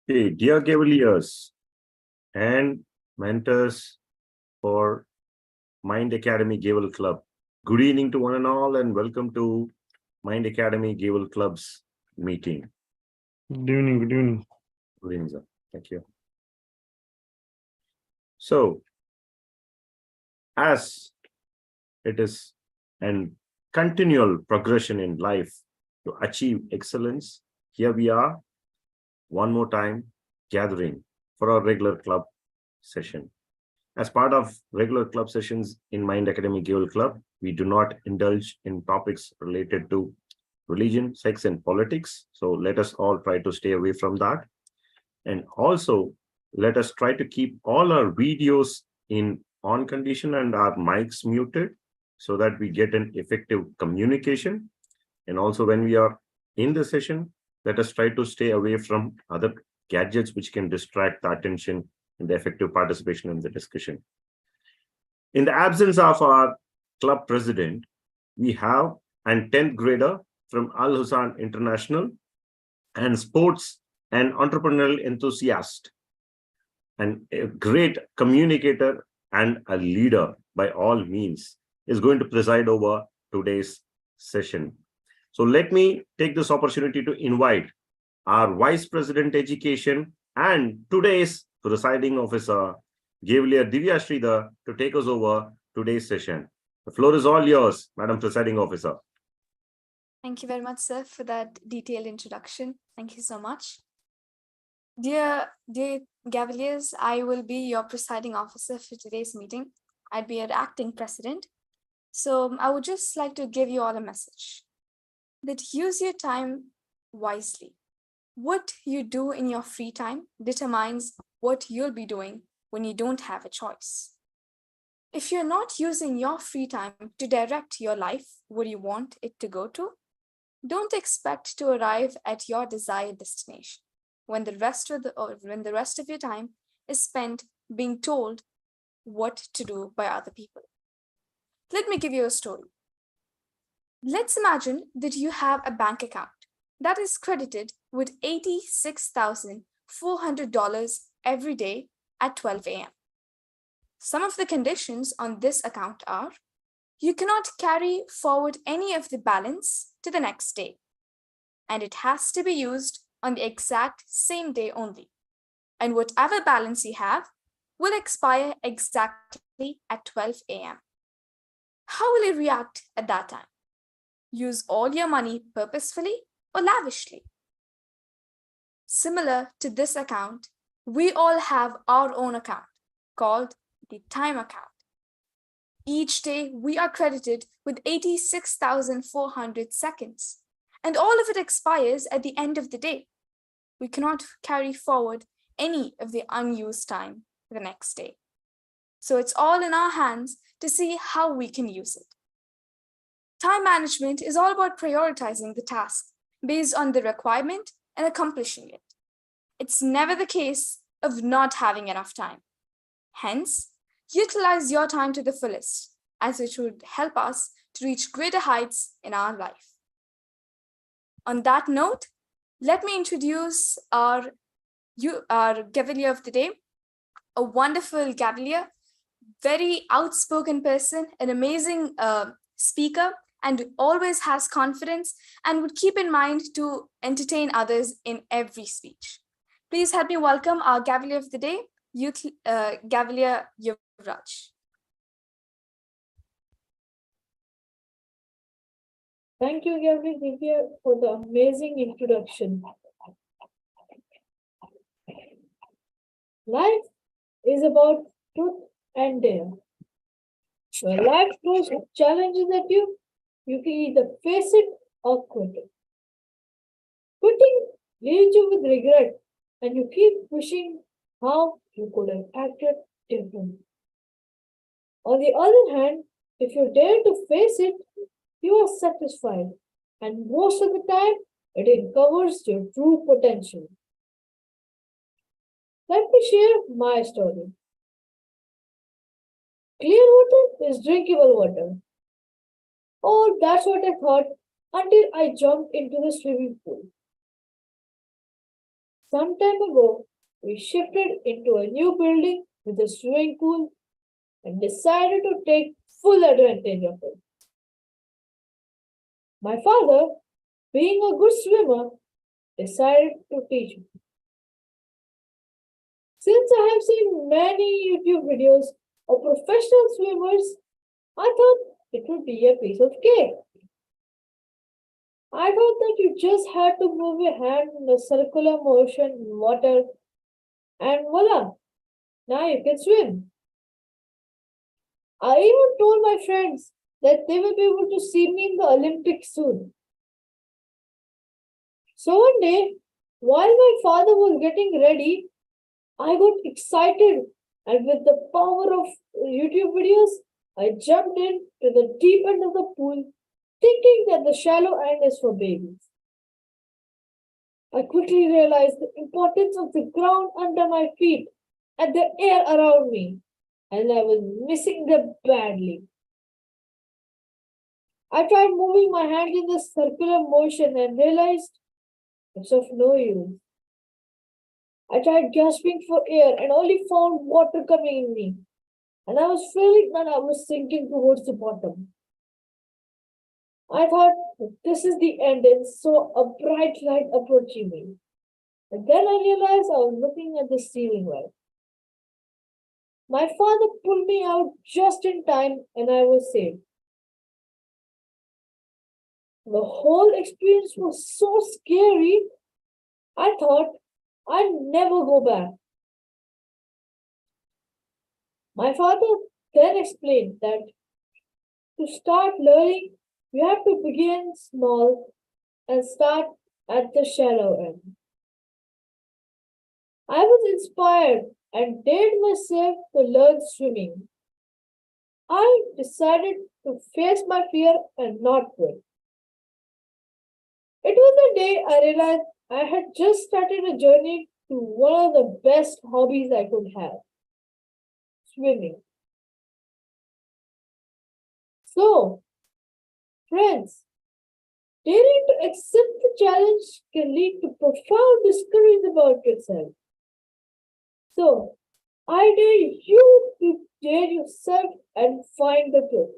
Hey, dear Cavaliers and mentors for Mind Academy Gavel Club. Good evening to one and all, and welcome to Mind Academy Gavel Club's meeting. Good evening, good evening. Good evening, sir. Thank you. So, as it is an continual progression in life to achieve excellence, here we are one more time gathering for our regular club session. As part of regular club sessions in Mind Academy Gavel Club, we do not indulge in topics related to religion, sex, and politics. So let us all try to stay away from that. And also, let us try to keep all our videos in on condition and our mics muted so that we get an effective communication. And also, when we are in the session, let us try to stay away from other gadgets which can distract the attention and the effective participation in the discussion. In the absence of our club president, we have an 10th grader from Al Hussan International and sports and entrepreneurial enthusiast and a great communicator and a leader by all means is going to preside over today's session. So let me take this opportunity to invite our Vice President Education and today's presiding officer, Gavalier Divya Sridhar, to take us over today's session. The floor is all yours, Madam Presiding Officer. Thank you very much, sir, for that detailed introduction. Thank you so much. Dear Gavaliers, I will be your presiding officer for today's meeting. I'd be your acting president. So I would just like to give you all a message that use your time wisely. What you do in your free time determines what you'll be doing when you don't have a choice. If you're not using your free time to direct your life where you want it to go to, don't expect to arrive at your desired destination when the rest of your time is spent being told what to do by other people. Let me give you a story. Let's imagine that you have a bank account that is credited with $86,400 every day at 12 a.m. Some of the conditions on this account are: you cannot carry forward any of the balance to the next day, and it has to be used on the exact same day only. And whatever balance you have will expire exactly at 12 a.m. How will you react at that time? Use all your money purposefully or lavishly? Similar to this account, we all have our own account called the time account. Each day we are credited with 86,400 seconds, and all of it expires at the end of the day. We cannot carry forward any of the unused time the next day. So it's all in our hands to see how we can use it. Time management is all about prioritizing the task based on the requirement and accomplishing it. It's never the case of not having enough time. Hence, utilize your time to the fullest, as it would help us to reach greater heights in our life. On that note, let me introduce our Gavalier of the day, a wonderful Gavalier, very outspoken person, an amazing speaker, and always has confidence and would keep in mind to entertain others in every speech. Please help me welcome our Gavalier of the day, Gavalier Yuvraj. Thank you, Gavin Divya, for the amazing introduction. Life is about truth and dare. When life throws challenges at you, you can either face it or quit it. Quitting leaves you with regret, and you keep wishing how you could have acted differently. On the other hand, if you dare to face it, you are satisfied, and most of the time, it uncovers your true potential. Let me share my story. Clear water is drinkable water. Oh, that's what I thought until I jumped into the swimming pool. Some time ago, we shifted into a new building with a swimming pool and decided to take full advantage of it. My father, being a good swimmer, decided to teach me. Since I have seen many YouTube videos of professional swimmers, I thought it would be a piece of cake. I thought that you just had to move your hand in a circular motion in water and voila, now you can swim. I even told my friends that they will be able to see me in the Olympics soon. So one day, while my father was getting ready, I got excited and with the power of YouTube videos, I jumped in to the deep end of the pool, thinking that the shallow end is for babies. I quickly realized the importance of the ground under my feet and the air around me, and I was missing them badly. I tried moving my hand in the circular motion and realized it's of no use. I tried gasping for air and only found water coming in me, and I was feeling that I was sinking towards the bottom. I thought this is the end and saw a bright light approaching me. And then I realized I was looking at the ceiling light. My father pulled me out just in time and I was saved. The whole experience was so scary, I thought I'd never go back. My father then explained that to start learning, you have to begin small and start at the shallow end. I was inspired and dared myself to learn swimming. I decided to face my fear and not quit. It was the day I realized I had just started a journey to one of the best hobbies I could have, swimming. So, friends, daring to accept the challenge can lead to profound discoveries about yourself. So, I dare you to dare yourself and find the truth.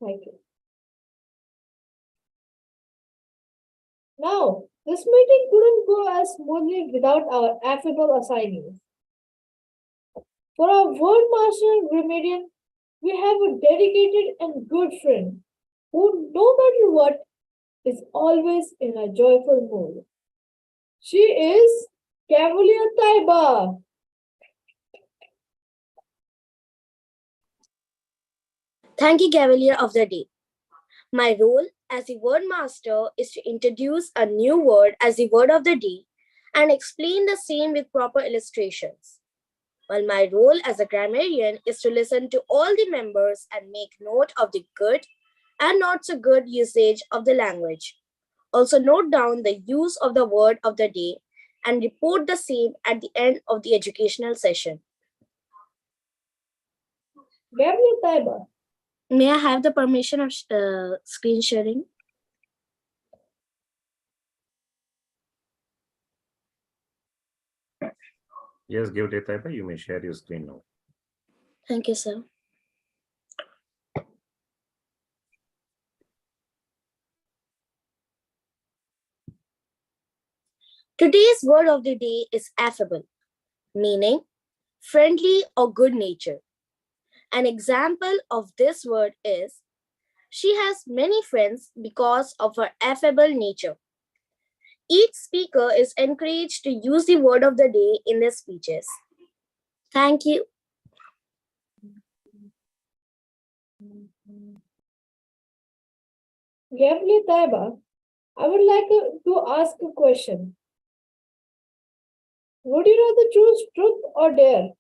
Thank you. Now, this meeting couldn't go as smoothly without our affable assignees. For our word master Remedian, we have a dedicated and good friend who, no matter what, is always in a joyful mood. She is Cavalier Taiba. Thank you, Cavalier of the Day. My role as the word master is to introduce a new word as the word of the day and explain the same with proper illustrations. While my role as a grammarian is to listen to all the members and make note of the good and not so good usage of the language. Also note down the use of the word of the day and report the same at the end of the educational session. Cavalier Taiba, May I have the permission of screen sharing? Yes, give it a you may share your screen now. Thank you, sir. Today's word of the day is affable, meaning friendly or good nature. An example of this word is, she has many friends because of her affable nature. Each speaker is encouraged to use the word of the day in their speeches. Thank you. Cavalier Taiba, I would like to ask a question. Would you rather choose truth or dare?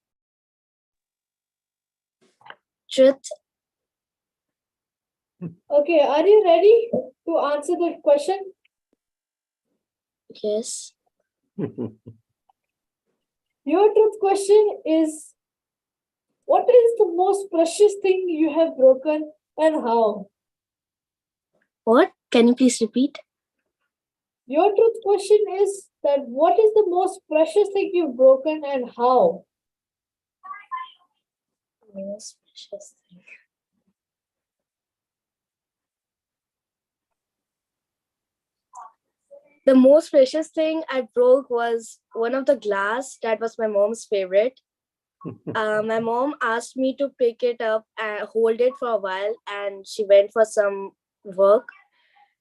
Truth. Okay, are you ready to answer the question? Yes. Your truth question is, what is the most precious thing you have broken and how? What? Can you please repeat? Your truth question is that what is the most precious thing you've broken and how? Most precious thing. The most precious thing I broke was one of the glass that was my mom's favorite. My mom asked me to pick it up and hold it for a while, and she went for some work.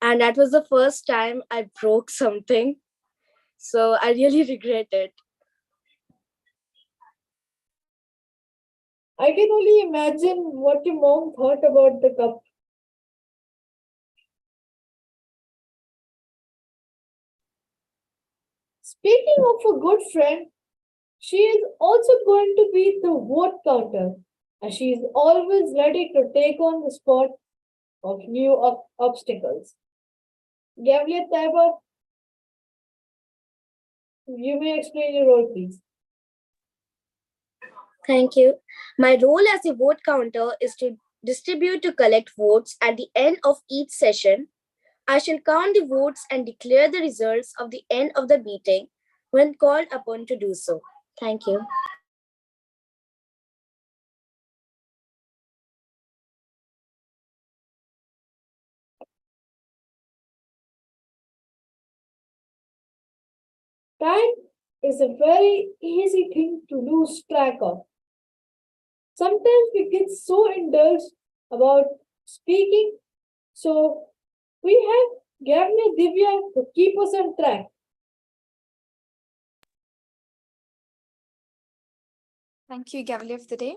And that was the first time I broke something. So I really regret it. I can only imagine what your mom thought about the cup. Speaking of a good friend, she is also going to be the vote counter, and she is always ready to take on the spot of new obstacles. Gabriel Taiber, you may explain your role, please. Thank you. My role as a vote counter is to distribute to collect votes at the end of each session. I shall count the votes and declare the results of the end of the meeting when called upon to do so. Thank you. Time is a very easy thing to lose track of. Sometimes we get so indulged about speaking, so we have Gavne Divya to keep us on track. Thank you, Gavali of the day.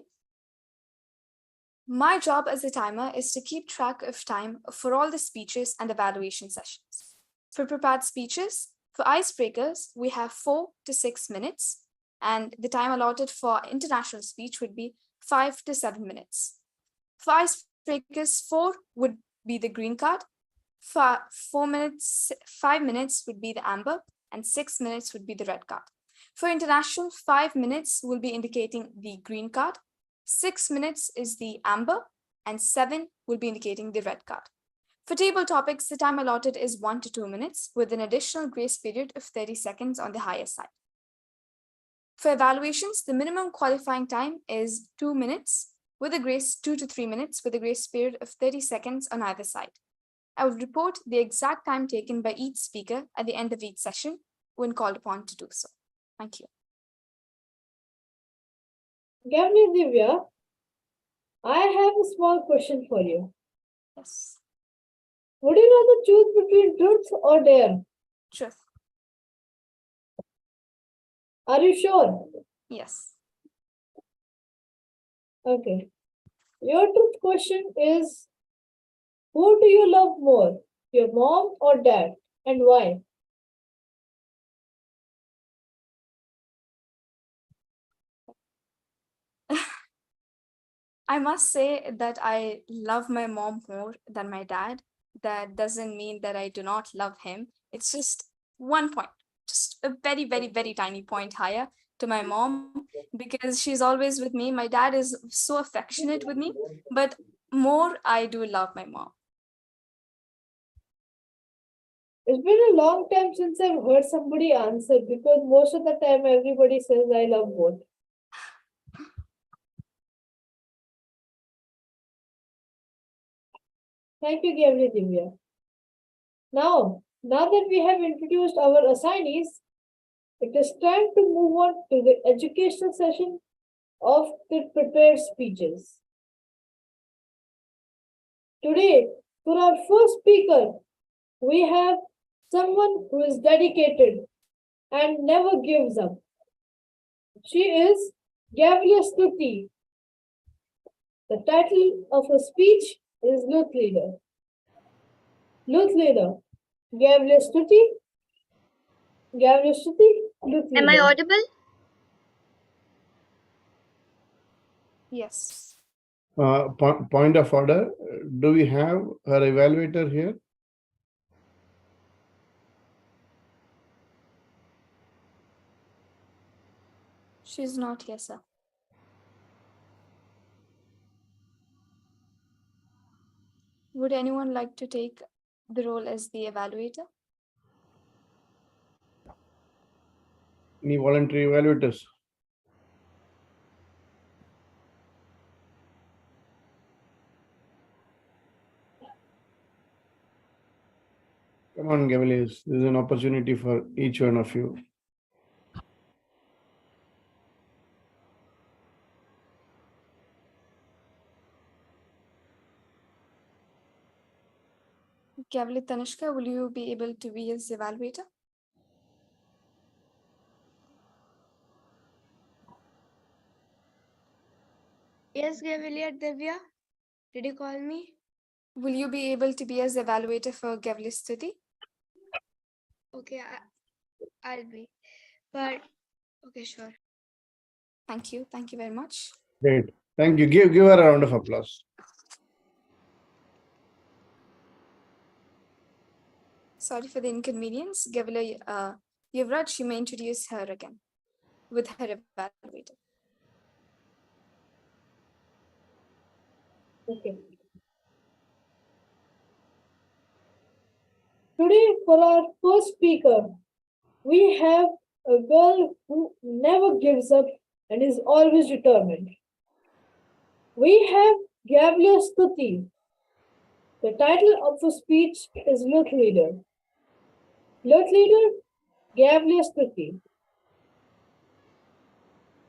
My job as a timer is to keep track of time for all the speeches and evaluation sessions. For prepared speeches, for icebreakers, we have 4 to 6 minutes, and the time allotted for international speech would be 5 to 7 minutes. For icebreakers, 4 would be the green card, 5 minutes would be the amber, and 6 minutes would be the red card. For international, 5 minutes will be indicating the green card, 6 minutes is the amber, and 7 will be indicating the red card. For table topics, the time allotted is 1 to 2 minutes with an additional grace period of 30 seconds on the higher side. For evaluations, the minimum qualifying time is 2 minutes with a grace 2 to 3 minutes with a grace period of 30 seconds on either side. I will report the exact time taken by each speaker at the end of each session when called upon to do so. Thank you. Gavne Divya, I have a small question for you. Yes. Would you rather choose between truth or dare? Truth. Are you sure? Yes. Okay. Your truth question is, who do you love more, your mom or dad, and why? I must say that I love my mom more than my dad. That doesn't mean that I do not love him. It's just 1 point, just a very, very, very tiny point higher to my mom because she's always with me. My dad is so affectionate with me, but more I do love my mom. It's been a long time since I've heard somebody answer because most of the time everybody says I love both. Thank you, Gavli Divya. Now that we have introduced our assignees, it is time to move on to the educational session of the prepared speeches. Today, for our first speaker, we have someone who is dedicated and never gives up. She is Gavlia Stuti. The title of her speech is Youth Leader. Youth Leader, Gavlia Stuti. Gavlia Stuti, Youth Leader. Am I audible? Yes. Point of order. Do we have our evaluator here? She's not here, sir. Would anyone like to take the role as the evaluator? Any voluntary evaluators? Come on, Cavaliers. This is an opportunity for each one of you. Cavalier Tanishka, will you be able to be his evaluator? Yes, Cavalier Divya. Did you call me? Will you be able to be as evaluator for Cavalier Stuti? Okay, I'll be. But okay, sure. Thank you. Thank you very much. Great. Thank you. Give her a round of applause. Sorry for the inconvenience. Cavalier Yuvraj, you may introduce her again with her evaluator. Okay. Today, for our first speaker, we have a girl who never gives up and is always determined. We have Gavlia Stuti. The title of her speech is Youth Leader. Youth Leader, Gavlia Stuti.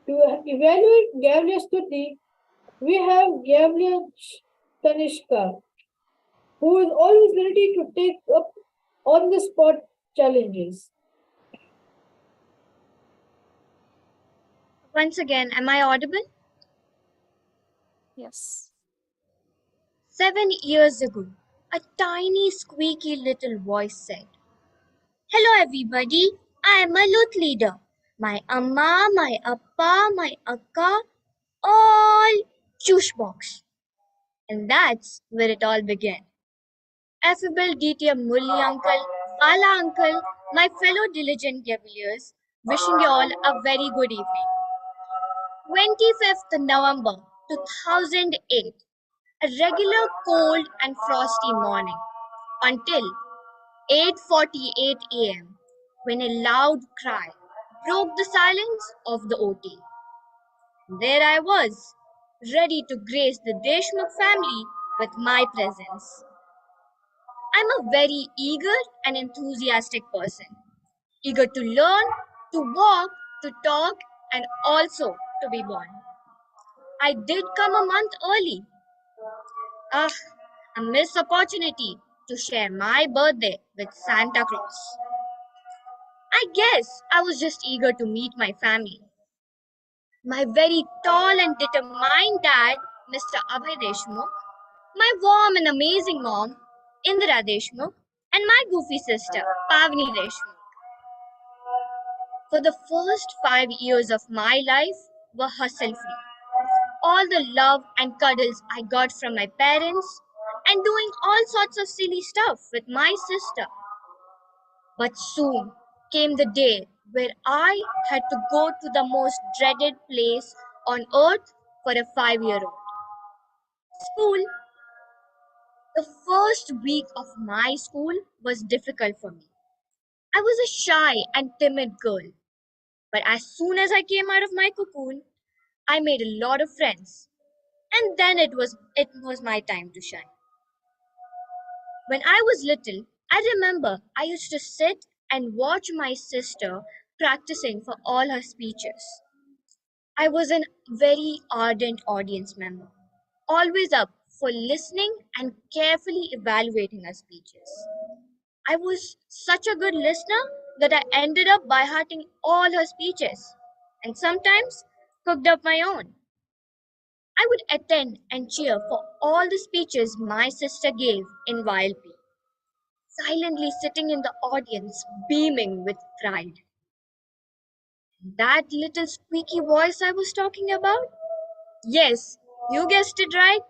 To evaluate Gavlia Stuti, we have Gavlia Tanishka, who is always ready to take up on the spot challenges. Once again, am I audible? Yes. 7 years ago, a tiny squeaky little voice said, "Hello everybody, I am a youth leader. My amma, my appa, my akka, all chushbox." And that's where it all began. Affable DTM Mulli uncle, Bala uncle, my fellow diligent cavaliers, wishing you all a very good evening. 25th November 2008, a regular cold and frosty morning until 8:48 a.m. when a loud cry broke the silence of the OT. There I was, ready to grace the Deshmukh family with my presence. I'm a very eager and enthusiastic person, eager to learn, to walk, to talk, and also to be born. I did come a month early. Ah, a missed opportunity to share my birthday with Santa Claus. I guess I was just eager to meet my family. My very tall and determined dad, Mr. Abhay Deshmukh, my warm and amazing mom, Indira Deshmukh, and my goofy sister, Pavni Deshmukh. For the first 5 years of my life were hustle-free. All the love and cuddles I got from my parents and doing all sorts of silly stuff with my sister. But soon came the day where I had to go to the most dreaded place on earth for a 5-year-old. School. The first week of my school was difficult for me. I was a shy and timid girl. But as soon as I came out of my cocoon, I made a lot of friends. And then it was my time to shine. When I was little, I remember I used to sit and watch my sister practicing for all her speeches. I was a very ardent audience member, always up for listening and carefully evaluating her speeches. I was such a good listener that I ended up by hearting all her speeches and sometimes cooked up my own. I would attend and cheer for all the speeches my sister gave in YLP, silently sitting in the audience, beaming with pride. That little squeaky voice I was talking about? Yes, you guessed it right.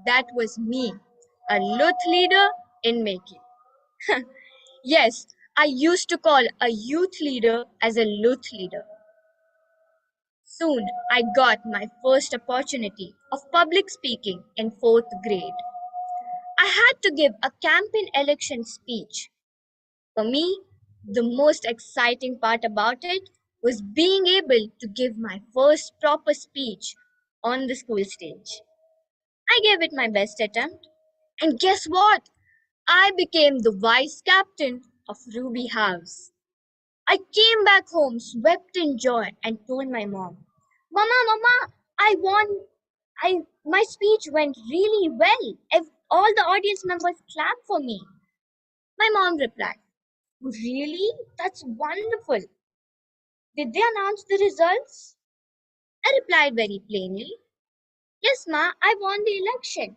That was me, a youth leader in making. Yes, I used to call a youth leader as a youth leader. Soon, I got my first opportunity of public speaking in 4th grade. I had to give a campaign election speech. For me, the most exciting part about it was being able to give my first proper speech on the school stage. I gave it my best attempt, and guess what? I became the vice captain of Ruby House. I came back home, swept in joy, and told my mom, Mama, I won. My speech went really well. All the audience members clapped for me. My mom replied, Really? That's wonderful. Did they announce the results? I replied very plainly, Yes, Ma, I won the election,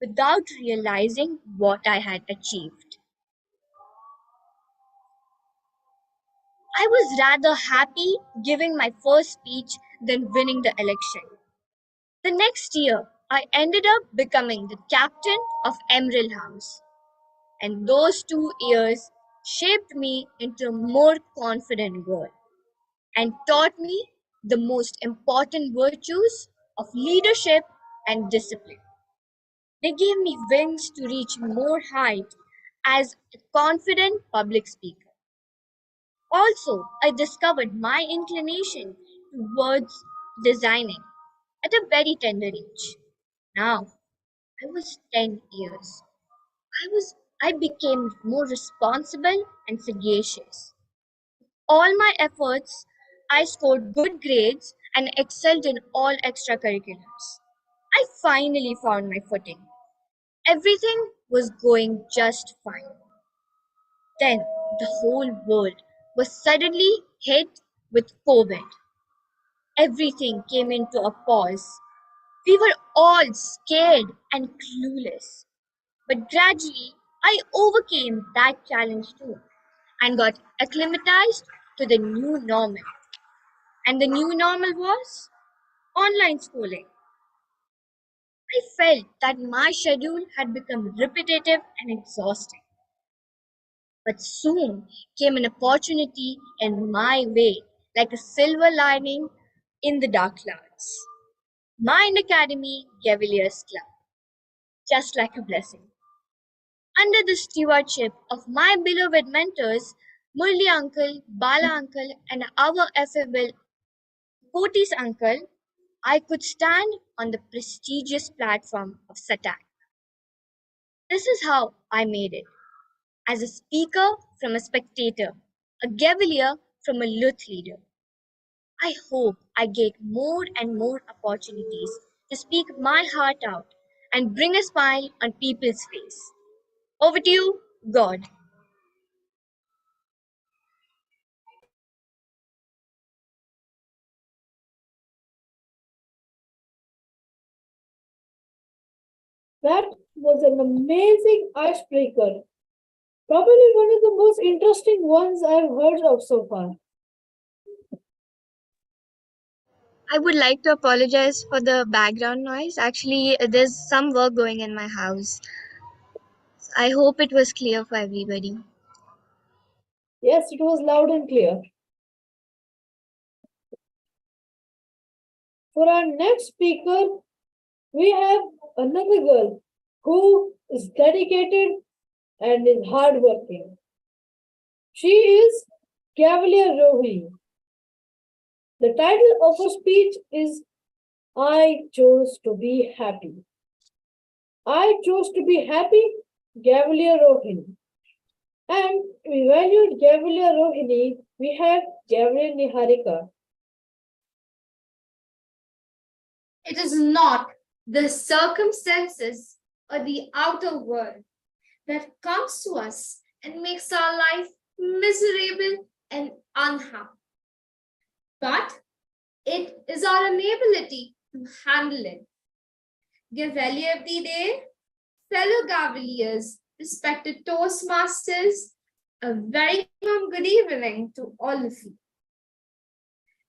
without realizing what I had achieved. I was rather happy giving my first speech than winning the election. The next year, I ended up becoming the captain of Emerald House, and those 2 years shaped me into a more confident girl and taught me the most important virtues of leadership and discipline. They gave me wings to reach more height as a confident public speaker. Also, I discovered my inclination towards designing at a very tender age. Now, I was 10 years. I became more responsible and sagacious. All my efforts, I scored good grades and excelled in all extracurriculars. I finally found my footing. Everything was going just fine. Then the whole world was suddenly hit with COVID. Everything came into a pause. We were all scared and clueless. But gradually, I overcame that challenge too and got acclimatized to the new normal. And the new normal was online schooling. I felt that my schedule had become repetitive and exhausting. But soon came an opportunity in my way, like a silver lining in the dark clouds. Mind Academy Cavaliers Club, just like a blessing. Under the stewardship of my beloved mentors, Murli uncle, Bala uncle, and our affable Koti's uncle, I could stand on the prestigious platform of Satak. This is how I made it. As a speaker from a spectator, a Cavalier from a youth leader. I hope I get more and more opportunities to speak my heart out and bring a smile on people's face. Over to you, God. That was an amazing icebreaker. Probably one of the most interesting ones I've heard of so far. I would like to apologize for the background noise. Actually, there's some work going in my house. I hope it was clear for everybody. Yes, it was loud and clear. For our next speaker, we have another girl who is dedicated and is hardworking. She is Cavalier Rohini. The title of her speech is I Chose to Be Happy. I chose to be happy, Cavalier Rohini. And we valued Cavalier Rohini, we had Cavalier Niharika. It is not the circumstances or the outer world that comes to us and makes our life miserable and unhappy. But it is our inability to handle it. Cavalier of the day, fellow Cavaliers, respected Toastmasters, a very warm good evening to all of you.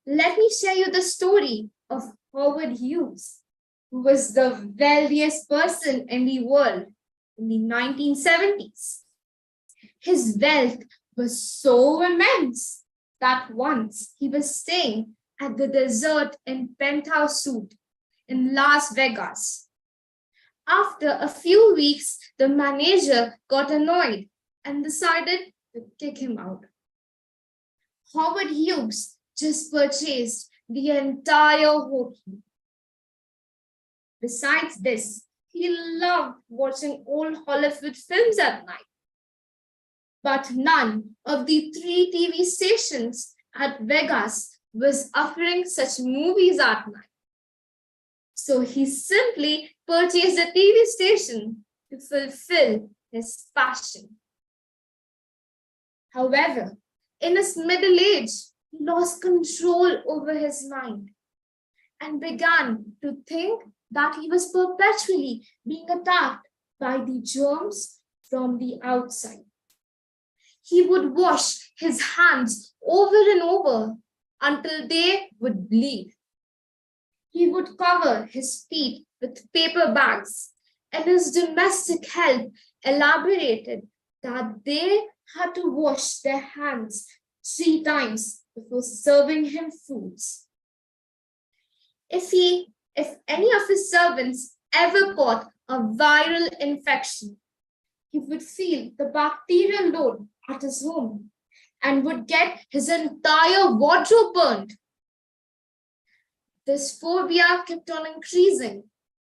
Let me share you the story of Howard Hughes, who was the wealthiest person in the world in the 1970s. His wealth was so immense that once he was staying at the Desert Inn Penthouse Suite in Las Vegas. After a few weeks, the manager got annoyed and decided to kick him out. Howard Hughes just purchased the entire hotel. Besides this, he loved watching old Hollywood films at night. But none of the 3 TV stations at Vegas was offering such movies at night. So he simply purchased a TV station to fulfill his passion. However, in his middle age, he lost control over his mind and began to think that he was perpetually being attacked by the germs from the outside. He would wash his hands over and over until they would bleed. He would cover his feet with paper bags, and his domestic help elaborated that they had to wash their hands 3 times before serving him foods. If any of his servants ever caught a viral infection, he would feel the bacterial load at his home and would get his entire wardrobe burned. This phobia kept on increasing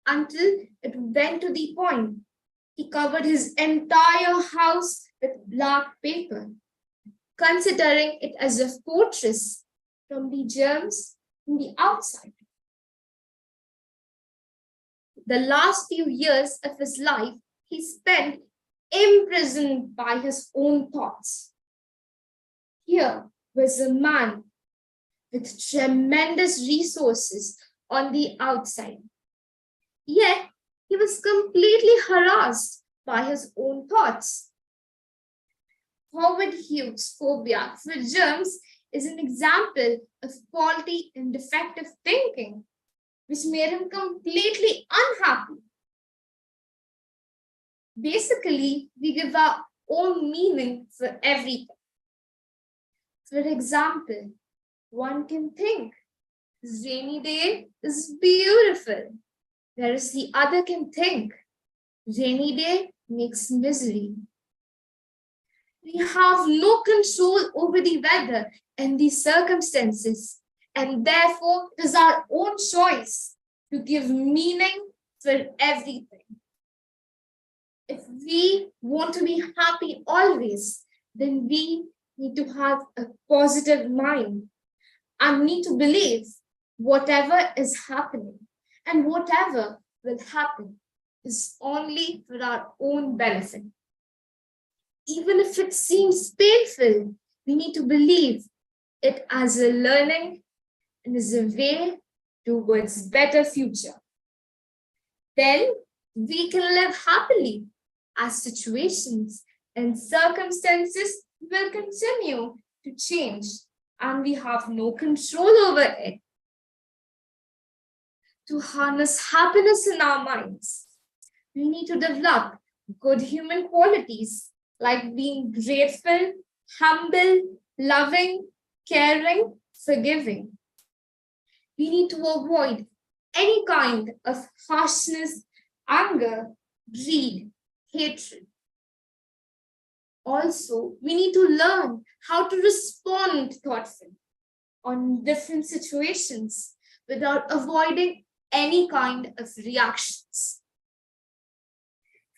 until it went to the point he covered his entire house with black paper, considering it as a fortress from the germs from the outside. The last few years of his life he spent imprisoned by his own thoughts. Here was a man with tremendous resources on the outside, yet he was completely harassed by his own thoughts. Howard Hughes' phobia for germs is an example of faulty and defective thinking, which made him completely unhappy. Basically, we give our own meaning for everything. For example, one can think, rainy day is beautiful, whereas the other can think, rainy day makes misery. We have no control over the weather and the circumstances, and therefore it is our own choice to give meaning for everything. If we want to be happy always, then we need to have a positive mind and need to believe whatever is happening and whatever will happen is only for our own benefit. Even if it seems painful, we need to believe it as a learning and as a way towards better future. Then we can live happily as situations and circumstances will continue to change and we have no control over it. To harness happiness in our minds, we need to develop good human qualities like being grateful, humble, loving, caring, forgiving. We need to avoid any kind of harshness, anger, greed, hatred. Also, we need to learn how to respond thoughtfully on different situations without avoiding any kind of reactions.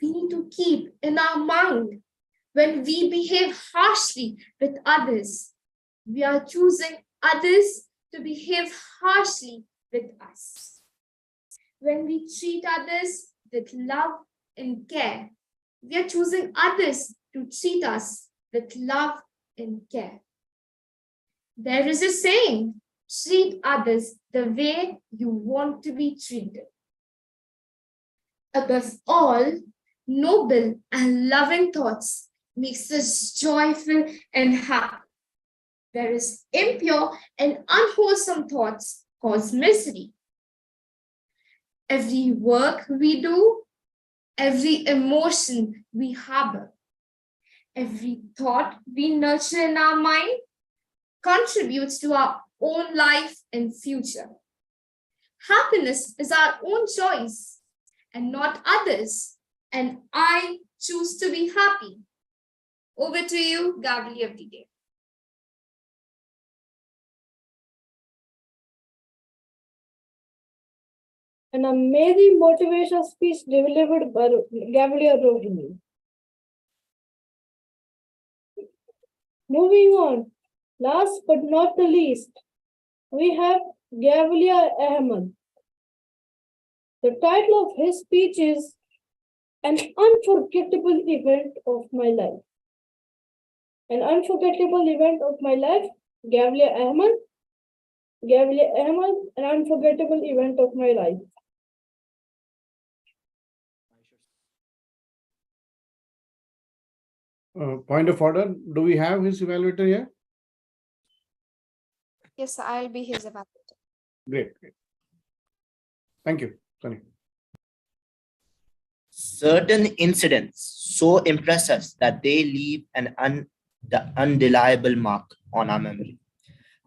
We need to keep in our mind when we behave harshly with others, we are choosing others to behave harshly with us. When we treat others with love and care, we are choosing others to treat us with love and care. There is a saying, treat others the way you want to be treated. Above all, noble and loving thoughts makes us joyful and happy, whereas impure and unwholesome thoughts cause misery. Every work we do, every emotion we harbor, every thought we nurture in our mind contributes to our own life and future. Happiness is our own choice and not others, and I choose to be happy. Over to you, Gabrielle of the Day. an amazing motivational speech delivered by Gabriel Rohini. Moving on, last but not the least, we have Gavilia Ahmed. The title of his speech is An Unforgettable Event of My Life. An unforgettable event of my life, Gavilia Ahmed. Gavilia Ahmed, an unforgettable event of my life. Point of order, do we have his evaluator here? Yes, sir, I'll be his evaluator. Great, great. Thank you, Sunny. Certain incidents so impress us that they leave an undeniable mark on our memory.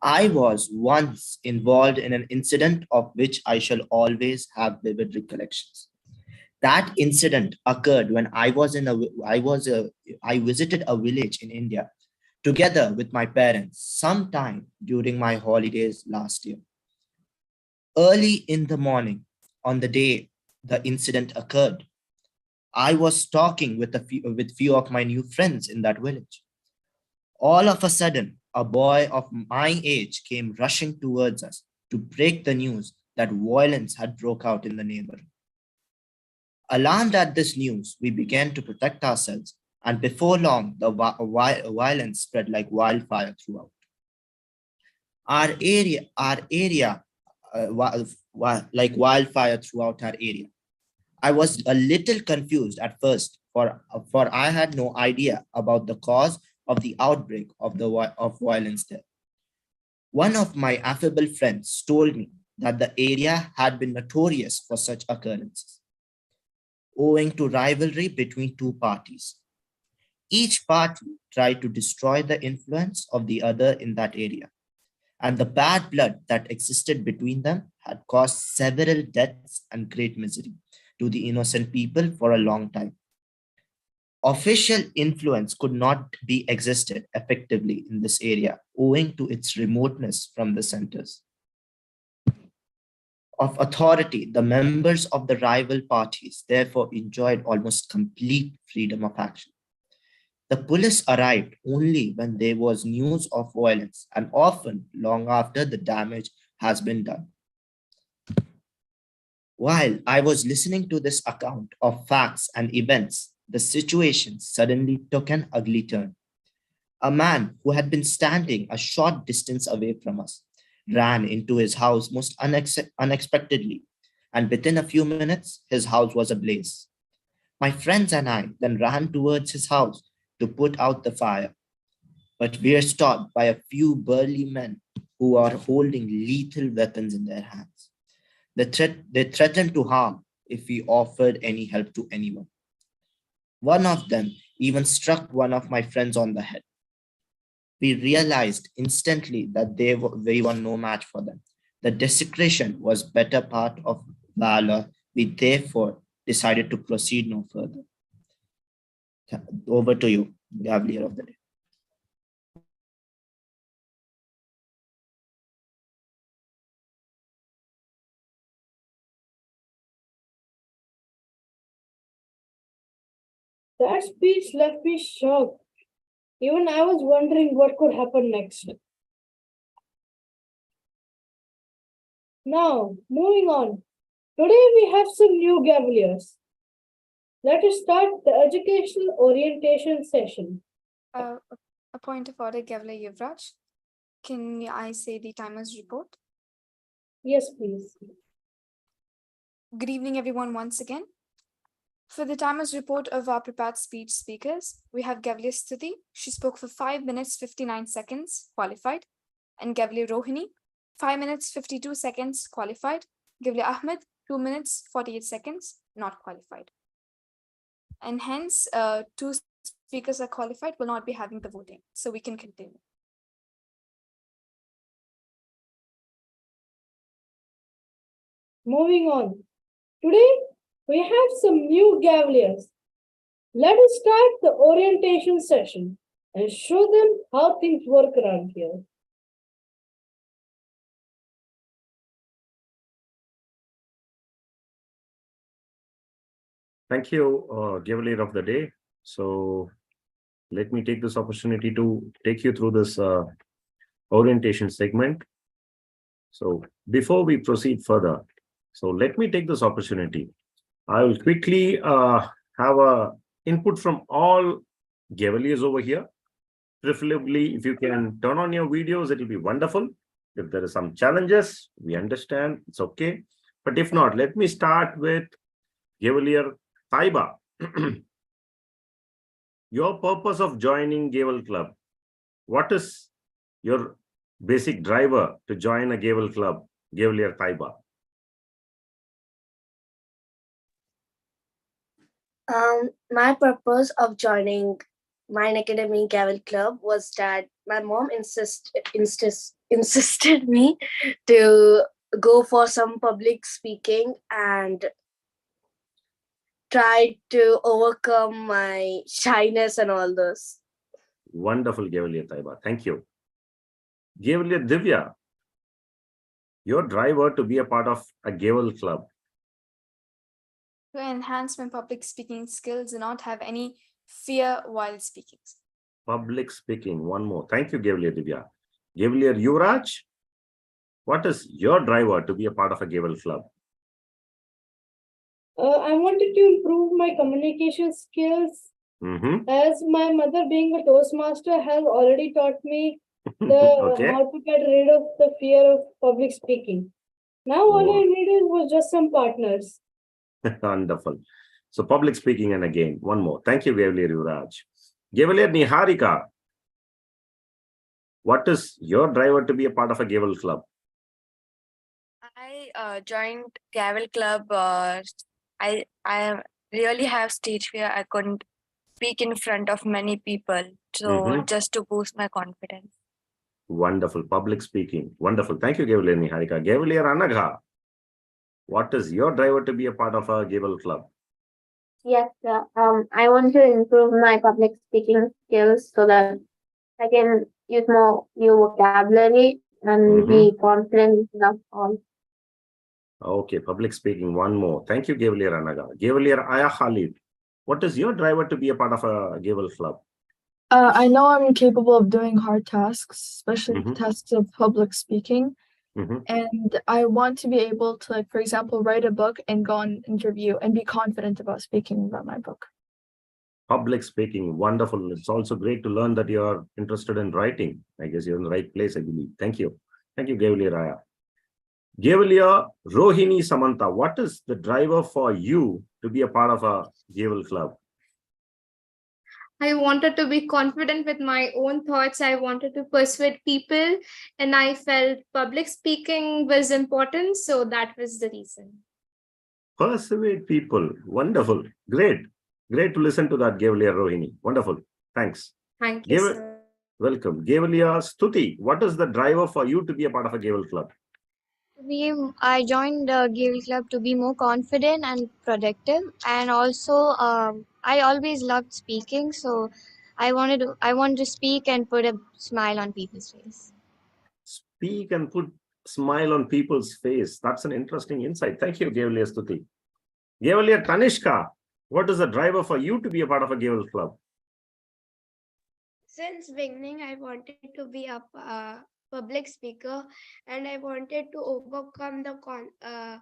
I was once involved in an incident of which I shall always have vivid recollections. That incident occurred when I visited a village in India together with my parents sometime during my holidays last year. Early in the morning, on the day the incident occurred, I was talking with few of my new friends in that village. All of a sudden, a boy of my age came rushing towards us to break the news that violence had broke out in the neighborhood. Alarmed at this news, we began to protect ourselves, and before long, the violence spread like wildfire throughout. Our area, like wildfire throughout our area. I was a little confused at first, for I had no idea about the cause of the outbreak of violence there. One of my affable friends told me that the area had been notorious for such occurrences, owing to rivalry between two parties. Each party tried to destroy the influence of the other in that area, and the bad blood that existed between them had caused several deaths and great misery to the innocent people for a long time. Official influence could not be existed effectively in this area owing to its remoteness from the centers of authority. The members of the rival parties therefore enjoyed almost complete freedom of action. The police arrived only when there was news of violence, and often long after the damage has been done. While I was listening to this account of facts and events, the situation suddenly took an ugly turn. A man who had been standing a short distance away from us ran into his house most unexpectedly, and within a few minutes, his house was ablaze. My friends and I then ran towards his house to put out the fire, but we were stopped by a few burly men who are holding lethal weapons in their hands. They threatened to harm if we offered any help to anyone. One of them even struck one of my friends on the head. We realized instantly that we were no match for them. The desecration was better part of valor. We therefore decided to proceed no further. Over to you, Gavalier of the Day. That speech left me shocked. Even I was wondering what could happen next. Now, moving on. Today we have some new Gavaliers. Let us start the educational orientation session. A point of order, Gavalier Yuvraj. Can I say the timer's report? Yes, please. Good evening, everyone, once again. For the timer's report of our prepared speech speakers, we have Gavalier Stuti. She spoke for 5 minutes, 59 seconds, qualified. And Gavalier Rohini, 5 minutes, 52 seconds, qualified. Gavalier Ahmed, 2 minutes, 48 seconds, not qualified. And hence, 2 speakers are qualified, will not be having the voting. So we can continue. Moving on. Today, we have some new Gavaliers. Let us start the orientation session and show them how things work around here. Thank you, Gavalier of the Day. So let me take this opportunity to take you through this orientation segment. So before we proceed further, so let me take this opportunity. I will quickly have a input from all Gavaliers over here. Preferably, if you can turn on your videos, it will be wonderful. If there are some challenges, we understand, it's okay. But if not, let me start with Gavalier Taiba. Your purpose of joining Gavel Club. What is your basic driver to join a Gavel Club, Gavalier Taiba? My purpose of joining Mind Academy Gavel Club was that my mom insisted me to go for some public speaking and try to overcome my shyness and all those. Wonderful, Gavalier Taiba. Thank you. Gavalier Divya, your driver to be a part of a Gavel Club. To enhance my public speaking skills and not have any fear while speaking. Public speaking, one more. Thank you, Gavalier Divya. Gavalier Yuvraj, what is your driver to be a part of a Gavel Club? I wanted to improve my communication skills, as my mother, being a Toastmaster, has already taught me Okay. how to get rid of the fear of public speaking. Now all I needed was just some partners. Wonderful. So public speaking, and again, one more. Thank you, Gavalier Yuvraj. Gavalier Niharika, what is your driver to be a part of a Gavel Club? I joined Gavel Club. I really have stage fear. I couldn't speak in front of many people. So just to boost my confidence. Wonderful. Public speaking. Wonderful. Thank you, Gavalier Niharika. Gavalier Anagha, what is your driver to be a part of a Gavel Club? Yes, sir. I want to improve my public speaking skills so that I can use more new vocabulary and be confident enough on. Okay, public speaking, one more. Thank you, Gavalier Anaga. Gavalier Aya Khalid, what is your driver to be a part of a Gavel Club? I know I'm capable of doing hard tasks, especially tasks of public speaking. And I want to be able to, like, for example, write a book and go on interview and be confident about speaking about my book. Public speaking, wonderful. It's also great to learn that you're interested in writing. I guess you're in the right place, I believe. Thank you. Thank you, Gavalier Aya. Gavalier Rohini Samantha, what is the driver for you to be a part of a Gavel Club? I wanted to be confident with my own thoughts. I wanted to persuade people, and I felt public speaking was important. So that was the reason. Persuade people. Wonderful. Great. Great to listen to that, Gavalier Rohini. Wonderful. Thanks. Thank you, sir. Welcome. Gavalier Stuti, what is the driver for you to be a part of a Gavel Club? I joined the Gavel Club to be more confident and productive, and also I always loved speaking, so I wanted to speak and put a smile on people's face. Speak and put smile on people's face. That's an interesting insight. Thank you, Gavalier Stuti. Gavalier Tanishka, what is the driver for you to be a part of a Gavel Club? Since beginning, I wanted to be a public speaker, and I wanted to overcome the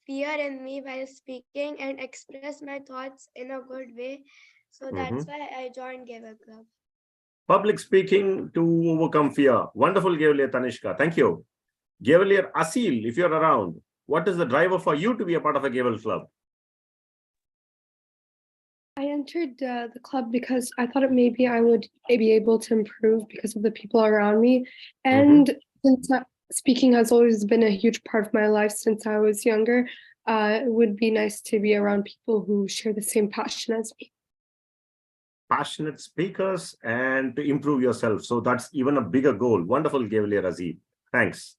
fear in me while speaking and express my thoughts in a good way. So that's why I joined Gavel Club. Public speaking to overcome fear. Wonderful, Gavalier Tanishka. Thank you. Gavalier Asil, if you're around, what is the driver for you to be a part of a Gavel Club? I entered the club because I thought maybe I would be able to improve because of the people around me. And since speaking has always been a huge part of my life since I was younger, it would be nice to be around people who share the same passion as me. Passionate speakers and to improve yourself. So that's even a bigger goal. Wonderful, Gavalier Aziz. Thanks.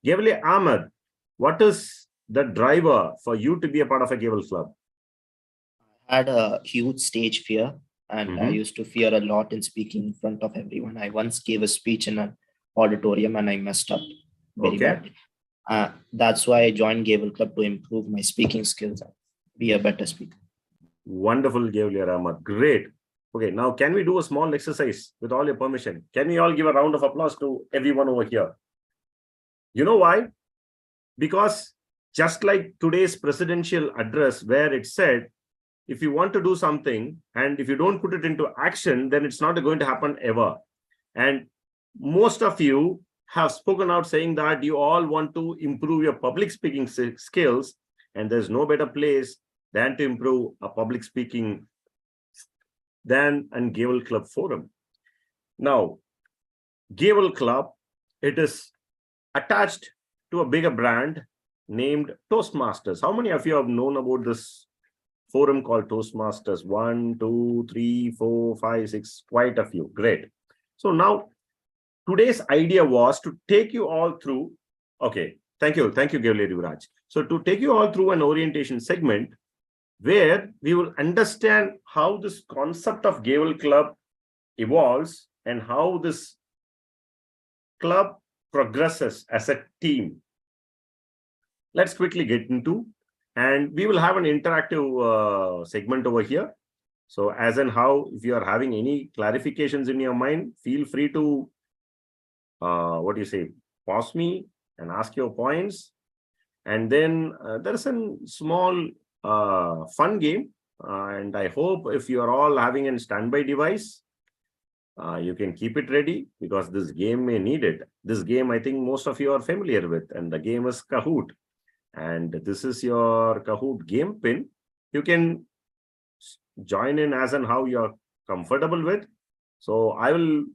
Gavalier Ahmed, what is the driver for you to be a part of a Gavel Club? I had a huge stage fear, and I used to fear a lot in speaking in front of everyone. I once gave a speech in an auditorium and I messed up very badly. That's why I joined Gavel Club, to improve my speaking skills and be a better speaker. Wonderful, Gavelier Ahmad. Great. Okay, now can we do a small exercise with all your permission? Can we all give a round of applause to everyone over here? You know why? Because just like today's presidential address, where it said, if you want to do something and if you don't put it into action, then it's not going to happen ever. And most of you have spoken out saying that you all want to improve your public speaking skills, and there's no better place than to improve a public speaking than a Gavel Club forum. Now, Gavel Club, it is attached to a bigger brand named Toastmasters. How many of you have known about this forum called Toastmasters? 1, 2, 3, 4, 5, 6, quite a few. Great. So now, today's idea was to take you all through. Okay, thank you, Gavelier Yuvraj. So to take you all through an orientation segment where we will understand how this concept of Gavel Club evolves and how this club progresses as a team. Let's quickly get into, and we will have an interactive segment over here. So as and how, if you are having any clarifications in your mind, feel free to, pause me and ask your points. And then there is a small fun game. And I hope if you are all having a standby device, you can keep it ready because this game may need it. This game, I think most of you are familiar with, and the game is Kahoot. And this is your Kahoot game pin. You can join in as and how you're comfortable with. So I will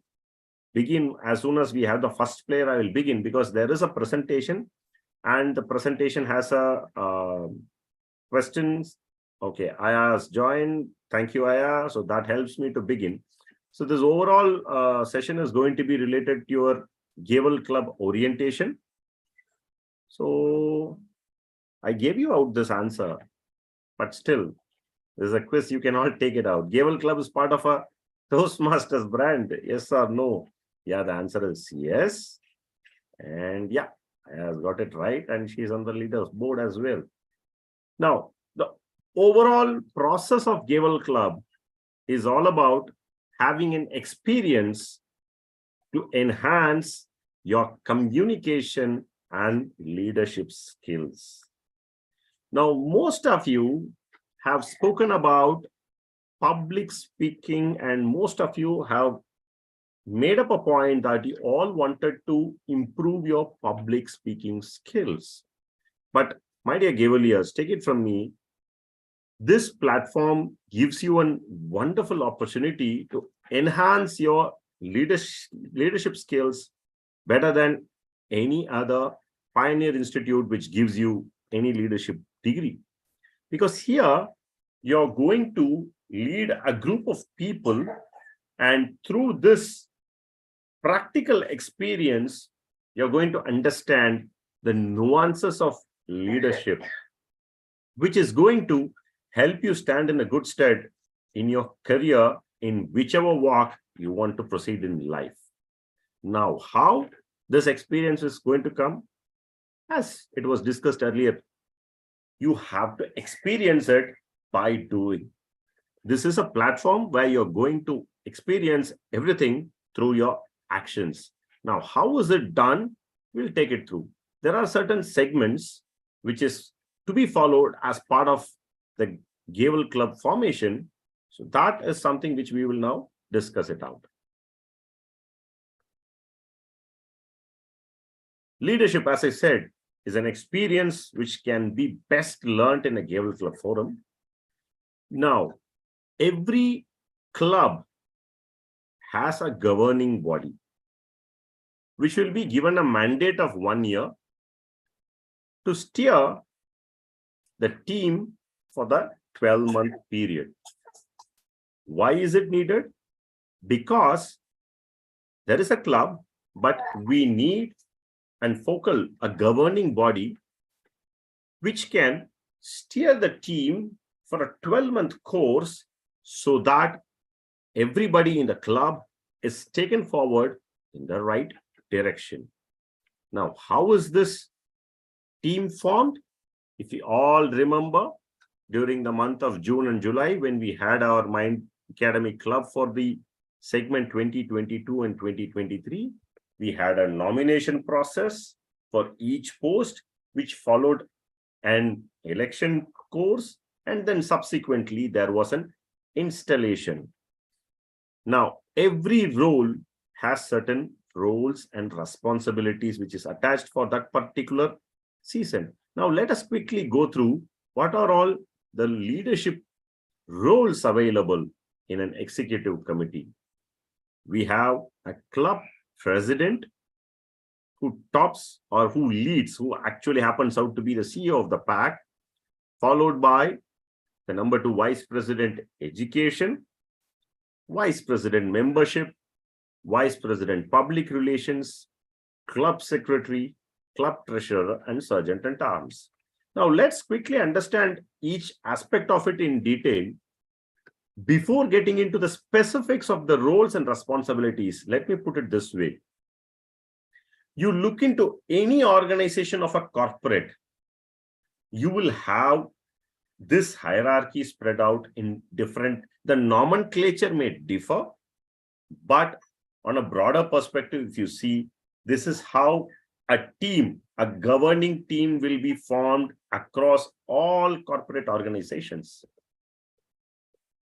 begin as soon as we have the first player. I will begin because there is a presentation and the presentation has a questions. Okay, Aya has joined. Thank you, Aya. So that helps me to begin. So this overall session is going to be related to your Gavel Club orientation. So I gave you out this answer, but still, there's a quiz. You can all take it out. Gavel Club is part of a Toastmasters brand. Yes or no? Yeah, the answer is yes. And yeah, I has got it right. And she's on the leaders board as well. Now, the overall process of Gavel Club is all about having an experience to enhance your communication and leadership skills. Now, most of you have spoken about public speaking, and most of you have made up a point that you all wanted to improve your public speaking skills. But my dear Gaveliers, take it from me, this platform gives you a wonderful opportunity to enhance your leadership skills better than any other Pioneer Institute which gives you any leadership degree. Because here, you're going to lead a group of people, and through this practical experience, you're going to understand the nuances of leadership, which is going to help you stand in a good stead in your career in whichever walk you want to proceed in life. Now, how this experience is going to come? As it was discussed earlier, you have to experience it by doing. This is a platform where you're going to experience everything through your actions. Now, how is it done? We'll take it through. There are certain segments which is to be followed as part of the Gavel Club formation. So that is something which we will now discuss it out. Leadership, as I said, is an experience which can be best learned in a Gavel Club forum. Now, every club has a governing body, which will be given a mandate of 1 year to steer the team for the 12-month period. Why is it needed? Because there is a club, but we need a governing body which can steer the team for a 12-month course so that everybody in the club is taken forward in the right direction. Now, how is this team formed? If you all remember, during the month of June and July when we had our Mind Academy Club for the segment 2022 and 2023. We had a nomination process for each post, which followed an election course, and then subsequently there was an installation. Now, every role has certain roles and responsibilities which is attached for that particular season. Now, let us quickly go through what are all the leadership roles available in an executive committee. We have a club president who tops or who leads, who actually happens out to be the CEO of the pack, followed by the number 2 vice president education, vice president membership, vice president public relations, club secretary, club treasurer, and sergeant at arms. Now let's quickly understand each aspect of it in detail. Before getting into the specifics of the roles and responsibilities, let me put it this way. You look into any organization of a corporate, you will have this hierarchy spread out in different, the nomenclature may differ, but on a broader perspective, if you see, this is how a team, a governing team will be formed across all corporate organizations.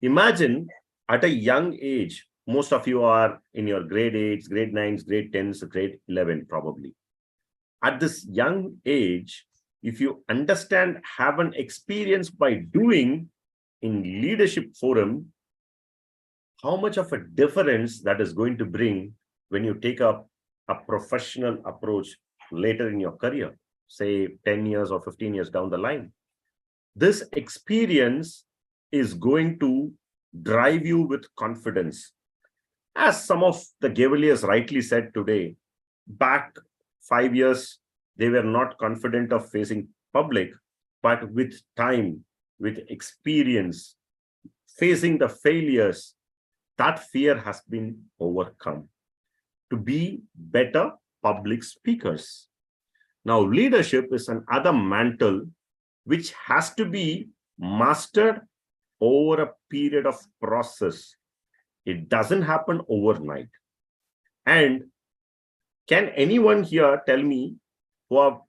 Imagine at a young age, most of you are in your grade 8s, grade 9s, grade 10s, grade 11 probably. At this young age, if you understand, have an experience by doing in leadership forum, how much of a difference that is going to bring when you take up a professional approach later in your career, say 10 years or 15 years down the line. This experience is going to drive you with confidence. As some of the Gaveliers rightly said today, back 5 years, they were not confident of facing public, but with time, with experience, facing the failures, that fear has been overcome to be better public speakers. Now, leadership is another mantle which has to be mastered over a period of process. It doesn't happen overnight. And can anyone here tell me who have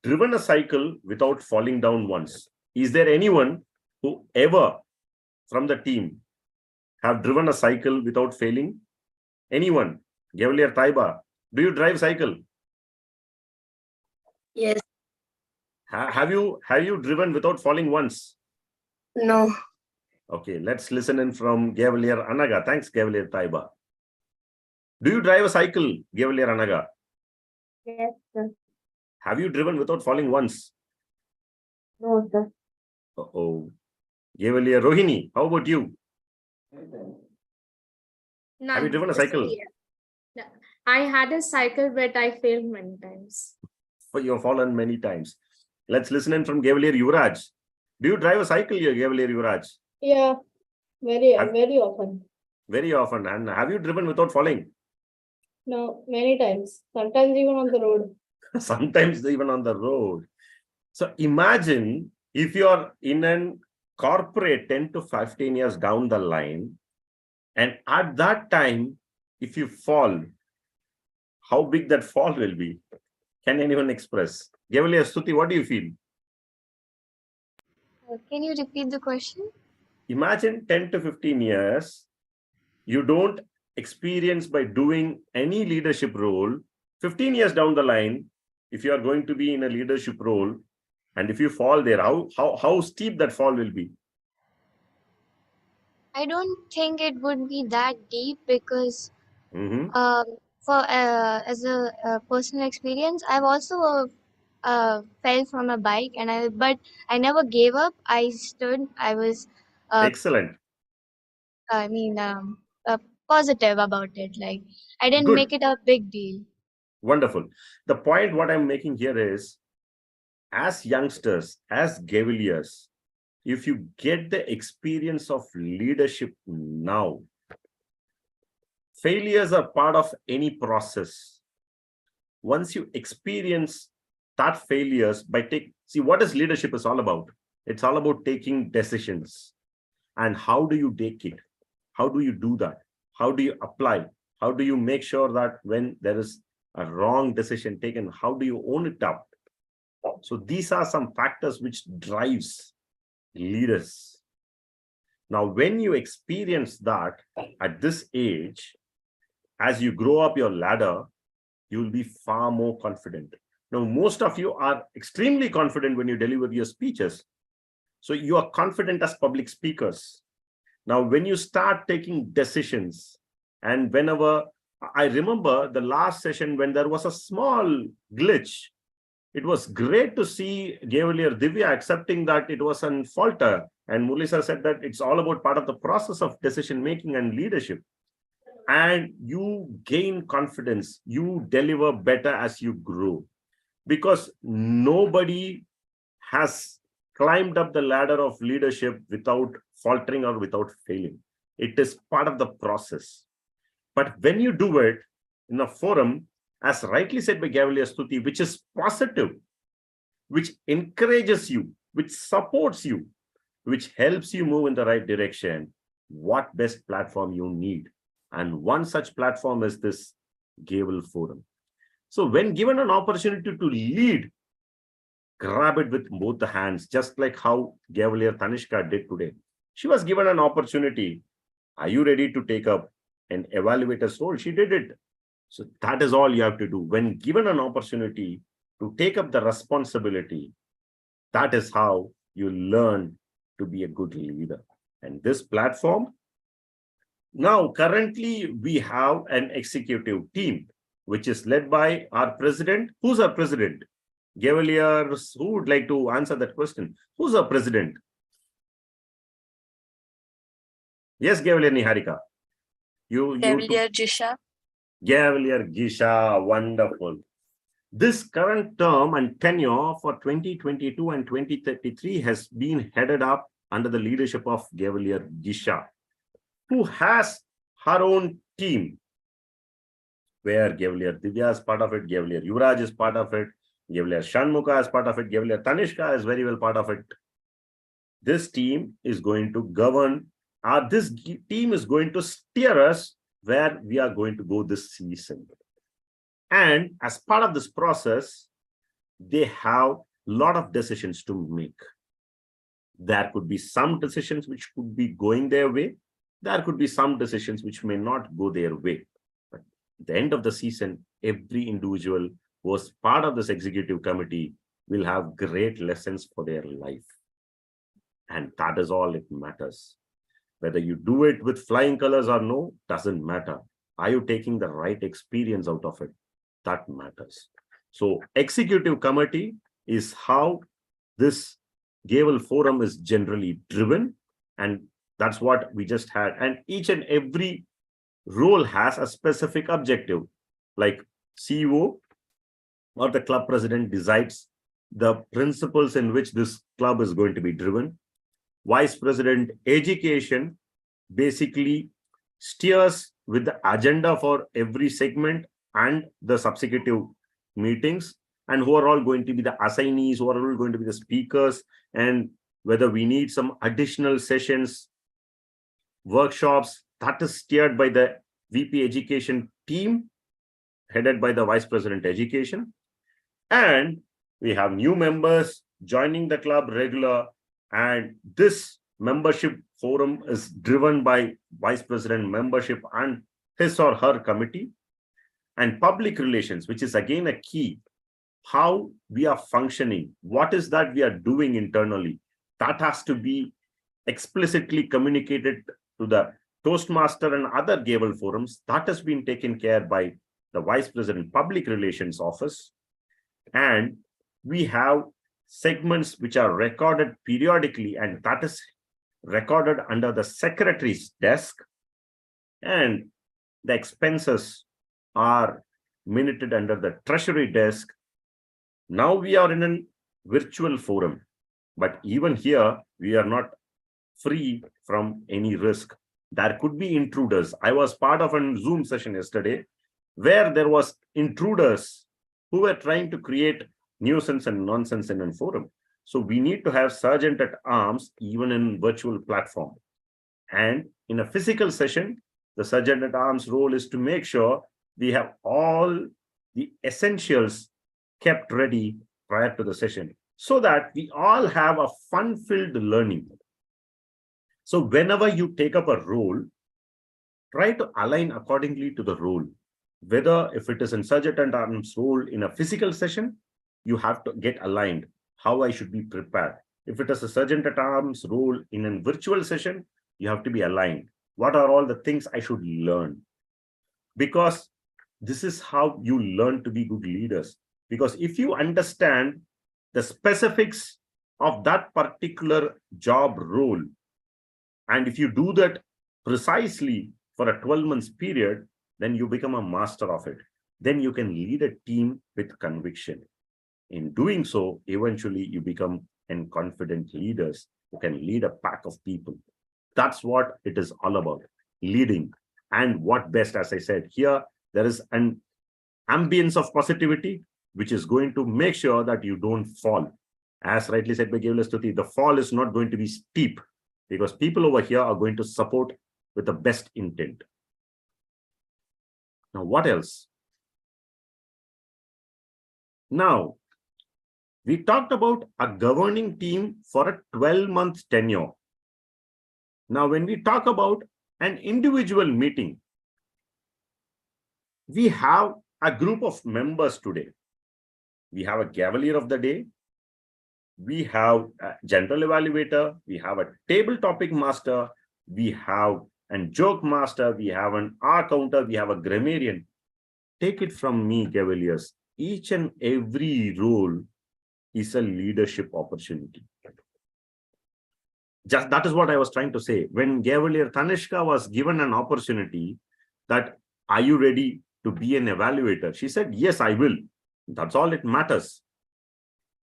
driven a cycle without falling down once? Is there anyone who ever from the team have driven a cycle without failing? Anyone? Gavelier Taiba, do you drive cycle? Yes. Have you driven without falling once? No. Okay, let's listen in from Gavelier Anaga. Thanks, Gavelier Taiba. Do you drive a cycle, Gavelier Anaga? Yes, sir. Have you driven without falling once? No, sir. Uh-oh. Gavelier Rohini, how about you? Have you driven a cycle? Yeah. I had a cycle, but I failed many times. But you have fallen many times. Let's listen in from Gavelier Yuvraj. Do you drive a cycle, Gavelier Yuvraj? Yeah, very often. Very often. And have you driven without falling? No, many times. Sometimes even on the road. Sometimes even on the road. So imagine if you're in a corporate 10 to 15 years down the line, and at that time, if you fall, how big that fall will be? Can anyone express? Gavelier Stuti, what do you feel? Can you repeat the question? Imagine 10 to 15 years, you don't experience by doing any leadership role. 15 years down the line, if you are going to be in a leadership role, and if you fall there, how steep that fall will be? I don't think it would be that deep because as a personal experience, I've also fell from a bike, but I never gave up. I stood. I was excellent. Positive about it. Like I didn't Good. make it a big deal. Wonderful. The point what I'm making here is, as youngsters, as Gaveliers, if you get the experience of leadership now, failures are part of any process. Once you experience that failures see what is leadership is all about. It's all about taking decisions. And how do you take it? How do you do that? How do you apply? How do you make sure that when there is a wrong decision taken, how do you own it up? So these are some factors which drives leaders. Now, when you experience that at this age, as you grow up your ladder, you will be far more confident. Now, most of you are extremely confident when you deliver your speeches. So you are confident as public speakers. Now, when you start taking decisions, and whenever I remember the last session when there was a small glitch, it was great to see Gavalier Divya accepting that it was an falter. And Mulisa said that it's all about part of the process of decision making and leadership. And you gain confidence, you deliver better as you grow, because nobody has climbed up the ladder of leadership without faltering or without failing. It is part of the process. But when you do it in a forum, as rightly said by Gavalier Stuti, which is positive, which encourages you, which supports you, which helps you move in the right direction, what best platform you need? And one such platform is this Gavel Forum. So when given an opportunity to lead, grab it with both the hands, just like how Gavalier Tanishka did today. She was given an opportunity. Are you ready to take up an evaluator's role? She did it. So that is all you have to do. When given an opportunity to take up the responsibility, that is how you learn to be a good leader. And this platform, now currently we have an executive team, which is led by our president. Who's our president? Gavalier, who would like to answer that question? Who's our president? Yes, Gavalier Niharika. Gavalier Jisha. Gavalier Gisha, wonderful. This current term and tenure for 2022 and 2033 has been headed up under the leadership of Gavalier Gisha, who has her own team, where Gavalier Divya is part of it, Gavalier Yuvraj is part of it, Gavalier Shanmukha is part of it, Gavalier Tanishka is very well part of it. This team is going to govern, this team is going to steer us where we are going to go this season. And as part of this process, they have a lot of decisions to make. There could be some decisions which could be going their way. There could be some decisions which may not go their way. But at the end of the season, every individual who was part of this executive committee will have great lessons for their life. And that is all it matters. Whether you do it with flying colors or no, doesn't matter. Are you taking the right experience out of it? That matters. So executive committee is how this Gavel Forum is generally driven. And that's what we just had. And each and every role has a specific objective. Like CEO or the club president decides the principles in which this club is going to be driven. Vice President Education basically steers with the agenda for every segment and the subsequent meetings, and who are all going to be the assignees, who are all going to be the speakers, and whether we need some additional sessions, workshops, that is steered by the VP Education team, headed by the Vice President Education. And we have new members joining the club regular, and this membership forum is driven by Vice President membership and his or her committee. And public relations, which is again a key, how we are functioning, what is that we are doing internally, that has to be explicitly communicated to the Toastmaster and other Gavel forums. That has been taken care by the Vice President Public Relations Office. And we have segments which are recorded periodically, and that is recorded under the Secretary's desk. And the expenses are minuted under the Treasury desk. Now we are in a virtual forum, but even here, we are not free from any risk. There could be intruders. I was part of a Zoom session yesterday where there was intruders who were trying to create nuisance and nonsense in a forum. So we need to have sergeant at arms even in virtual platform. And in a physical session, the sergeant at arms role is to make sure we have all the essentials kept ready prior to the session so that we all have a fun-filled learning. So whenever you take up a role, try to align accordingly to the role. Whether if it is in sergeant at arms role in a physical session, you have to get aligned how I should be prepared. If it is a sergeant at arms role in a virtual session, you have to be aligned. What are all the things I should learn? Because this is how you learn to be good leaders. Because if you understand the specifics of that particular job role, and if you do that precisely for a 12-month period, then you become a master of it. Then you can lead a team with conviction. In doing so, eventually you become confident leaders who can lead a pack of people. That's what it is all about, leading. And what best, as I said, here, there is an ambience of positivity, which is going to make sure that you don't fall. As rightly said by Gabriel Stuti, the fall is not going to be steep because people over here are going to support with the best intent. Now, what else? Now, we talked about a governing team for a 12-month tenure. Now, when we talk about an individual meeting, we have a group of members today. We have a Cavalier of the Day. We have a general evaluator. We have a table topic master. We have a joke master. We have an R counter. We have a grammarian. Take it from me, Cavaliers. Each and every role is a leadership opportunity. Just that is what I was trying to say. When Cavalier Tanishka was given an opportunity that, are you ready to be an evaluator? She said, yes, I will. That's all it matters.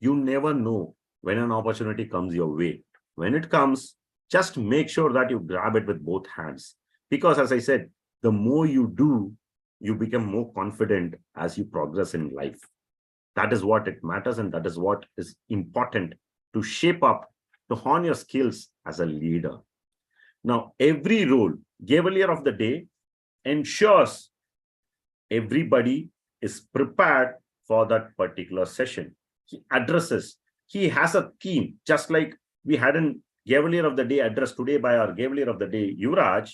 You never know when an opportunity comes your way. When it comes, just make sure that you grab it with both hands. Because as I said, the more you do, you become more confident as you progress in life. That is what it matters, and that is what is important to shape up, to hone your skills as a leader. Now, every role, Cavalier of the Day, ensures everybody is prepared for that particular session. He addresses, he has a theme, just like we had a Cavalier of the Day addressed today by our Cavalier of the Day, Yuvraj.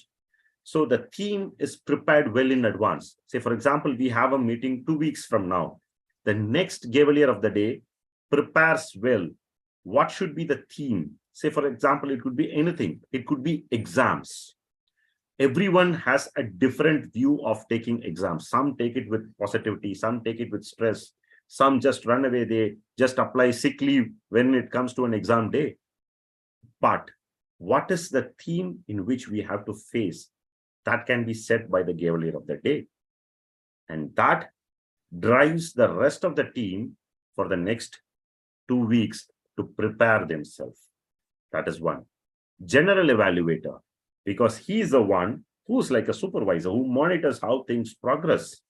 So the theme is prepared well in advance. Say, for example, we have a meeting 2 weeks from now. The next Cavalier of the Day prepares well. What should be the theme? Say, for example, it could be anything. It could be exams. Everyone has a different view of taking exams. Some take it with positivity. Some take it with stress. Some just run away. They just apply sick leave when it comes to an exam day. But what is the theme in which we have to face? That can be set by the Cavalier of the Day. And that drives the rest of the team for the next 2 weeks to prepare themselves. That is one. General evaluator, because he is the one who's like a supervisor who monitors how things progress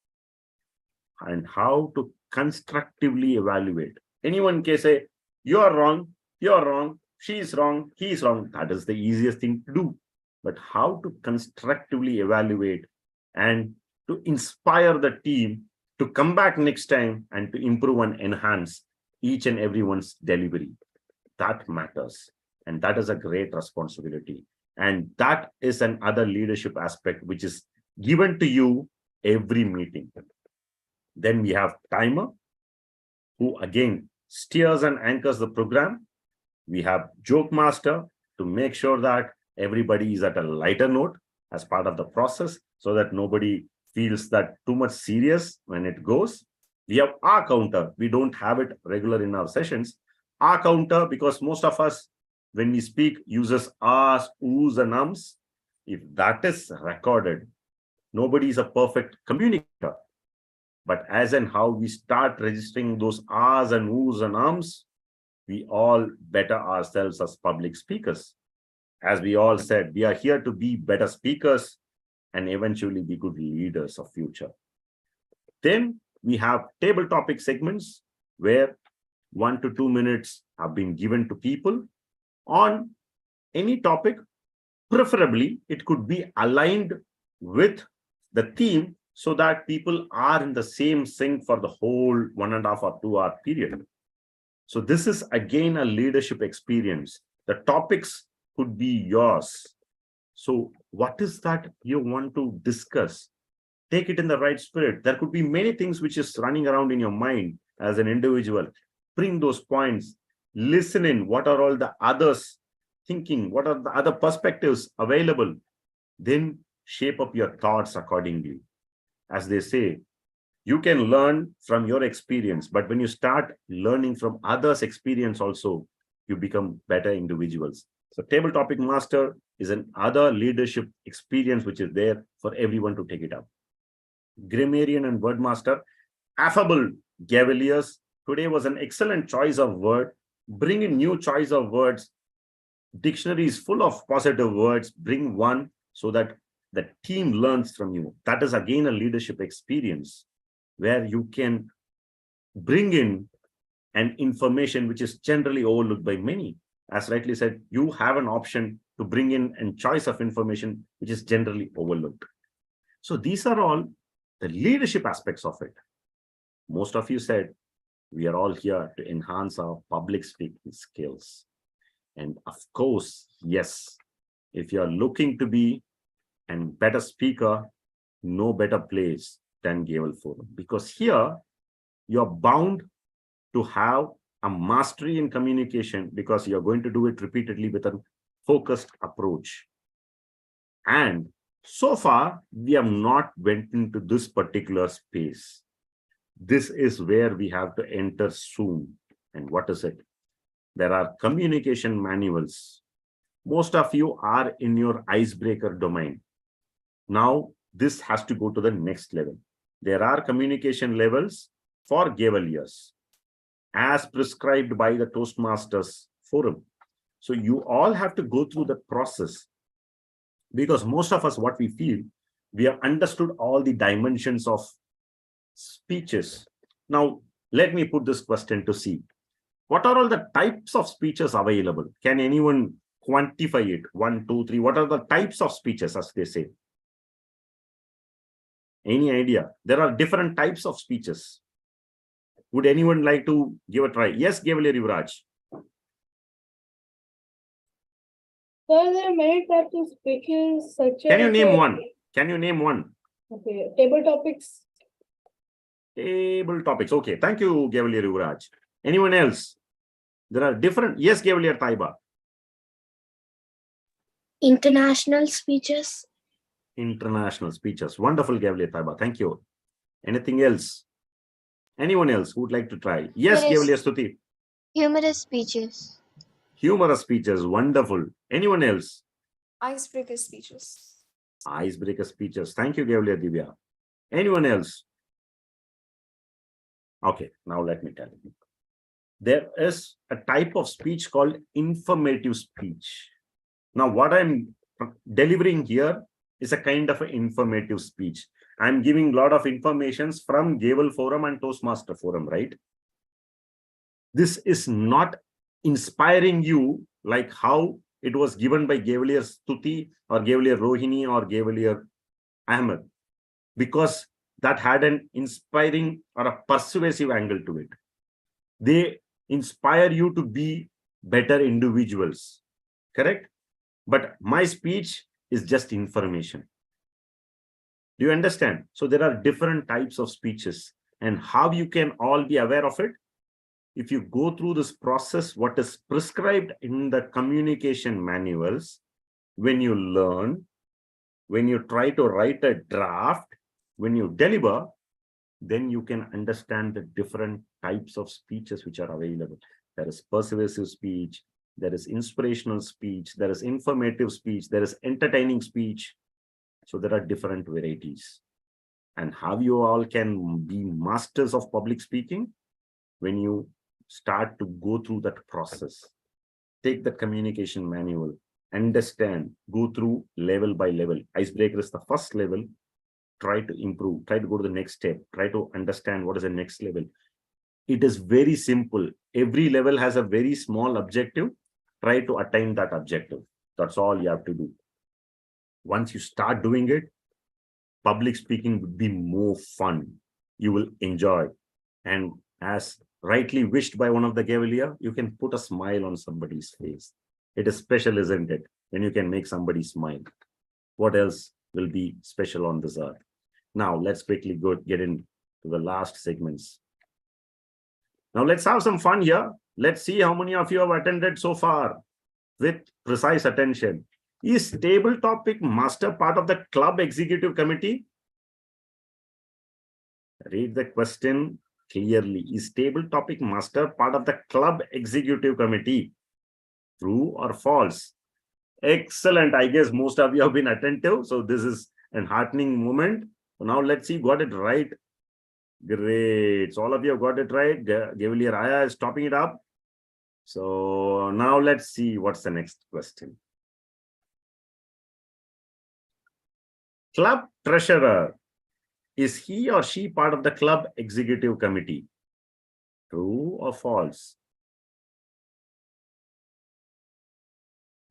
and how to constructively evaluate. Anyone can say, you're wrong, she's wrong, he's wrong. That is the easiest thing to do. But how to constructively evaluate and to inspire the team to come back next time and to improve and enhance each and everyone's delivery. That matters. And that is a great responsibility. And that is another leadership aspect which is given to you every meeting. Then we have timer, who again steers and anchors the program. We have joke master to make sure that everybody is at a lighter note as part of the process so that nobody feels that too much serious when it goes. We have R counter. We don't have it regular in our sessions. R counter, because most of us, when we speak, uses R's, O's, and Ums. If that is recorded, nobody is a perfect communicator. But as and how we start registering those R's and O's and Ums, we all better ourselves as public speakers. As we all said, we are here to be better speakers and eventually be good leaders of future. Then we have table topic segments where 1 to 2 minutes have been given to people on any topic. Preferably, it could be aligned with the theme so that people are in the same sync for the whole 1.5 or 2 hour period. So this is again a leadership experience. The topics could be yours. So what is that you want to discuss? Take it in the right spirit. There could be many things which is running around in your mind as an individual. Bring those points, listen in, what are all the others thinking, what are the other perspectives available, then shape up your thoughts accordingly. As they say, you can learn from your experience, but when you start learning from others' experience also, you become better individuals. So Table Topic Master is another leadership experience which is there for everyone to take it up. Grammarian and Wordmaster, affable Gaveliers. Today was an excellent choice of word. Bring in new choice of words. Dictionary is full of positive words. Bring one so that the team learns from you. That is again a leadership experience where you can bring in an information which is generally overlooked by many. As rightly said, you have an option to bring in a choice of information which is generally overlooked. So these are all the leadership aspects of it. Most of you said we are all here to enhance our public speaking skills. And of course, yes, if you are looking to be a better speaker, no better place than Gavel Forum, because here you're bound to have a mastery in communication because you're going to do it repeatedly with a focused approach. And so far, we have not went into this particular space. This is where we have to enter soon. And what is it? There are communication manuals. Most of you are in your icebreaker domain. Now, this has to go to the next level. There are communication levels for Gaveliers as prescribed by the Toastmasters Forum. So you all have to go through the process, because most of us, what we feel, we have understood all the dimensions of speeches. Now, let me put this question to see. What are all the types of speeches available? Can anyone quantify it? 1, 2, 3. What are the types of speeches, as they say? Any idea? There are different types of speeches. Would anyone like to give a try? Yes, Gavelier Yuvraj. There are many types of speeches such as... Can you name one? Can you name one? Okay, table topics. Table topics. Okay, thank you, Gavelier Yuvraj. Anyone else? There are different... Yes, Gavelier Taiba. International speeches. International speeches. Wonderful, Gavelier Taiba. Thank you. Anything else? Anyone else who would like to try? Yes, Gavelier Stuti. Humorous speeches. Humorous speeches. Wonderful. Anyone else? Icebreaker speeches. Icebreaker speeches. Thank you, Gavelier Divya. Anyone else? Okay, now let me tell you. There is a type of speech called informative speech. Now, what I'm delivering here is a kind of an informative speech. I'm giving a lot of informations from Gavel Forum and Toastmaster Forum, right? This is not inspiring you like how it was given by Gavelier Stuti or Gavelier Rohini or Gavelier Ahmed, because that had an inspiring or a persuasive angle to it. They inspire you to be better individuals, correct? But my speech is just information. Do you understand? So there are different types of speeches, and how you can all be aware of it. If you go through this process, what is prescribed in the communication manuals, when you learn, when you try to write a draft, when you deliver, then you can understand the different types of speeches which are available. There is persuasive speech, there is inspirational speech, there is informative speech, there is entertaining speech. So there are different varieties. And how you all can be masters of public speaking when you start to go through that process. Take the communication manual, understand, go through level by level. Icebreaker is the first level. Try to improve, try to go to the next step, try to understand what is the next level. It is very simple. Every level has a very small objective. Try to attain that objective. That's all you have to do. Once you start doing it, public speaking would be more fun. You will enjoy. And as rightly wished by one of the Cavalier, you can put a smile on somebody's face. It is special, isn't it? When you can make somebody smile. What else will be special on this earth? Now, let's quickly get into the last segments. Now, let's have some fun here. Let's see how many of you have attended so far with precise attention. Is table topic master part of the club executive committee? Read the question clearly. Is table topic master part of the club executive committee? True or false? Excellent. I guess most of you have been attentive. So this is an heartening moment. Now let's see, got it right. Great. So all of you have got it right. Cavalier Aya is topping it up. So now let's see what's the next question. Club treasurer. Is he or she part of the club executive committee? True or false?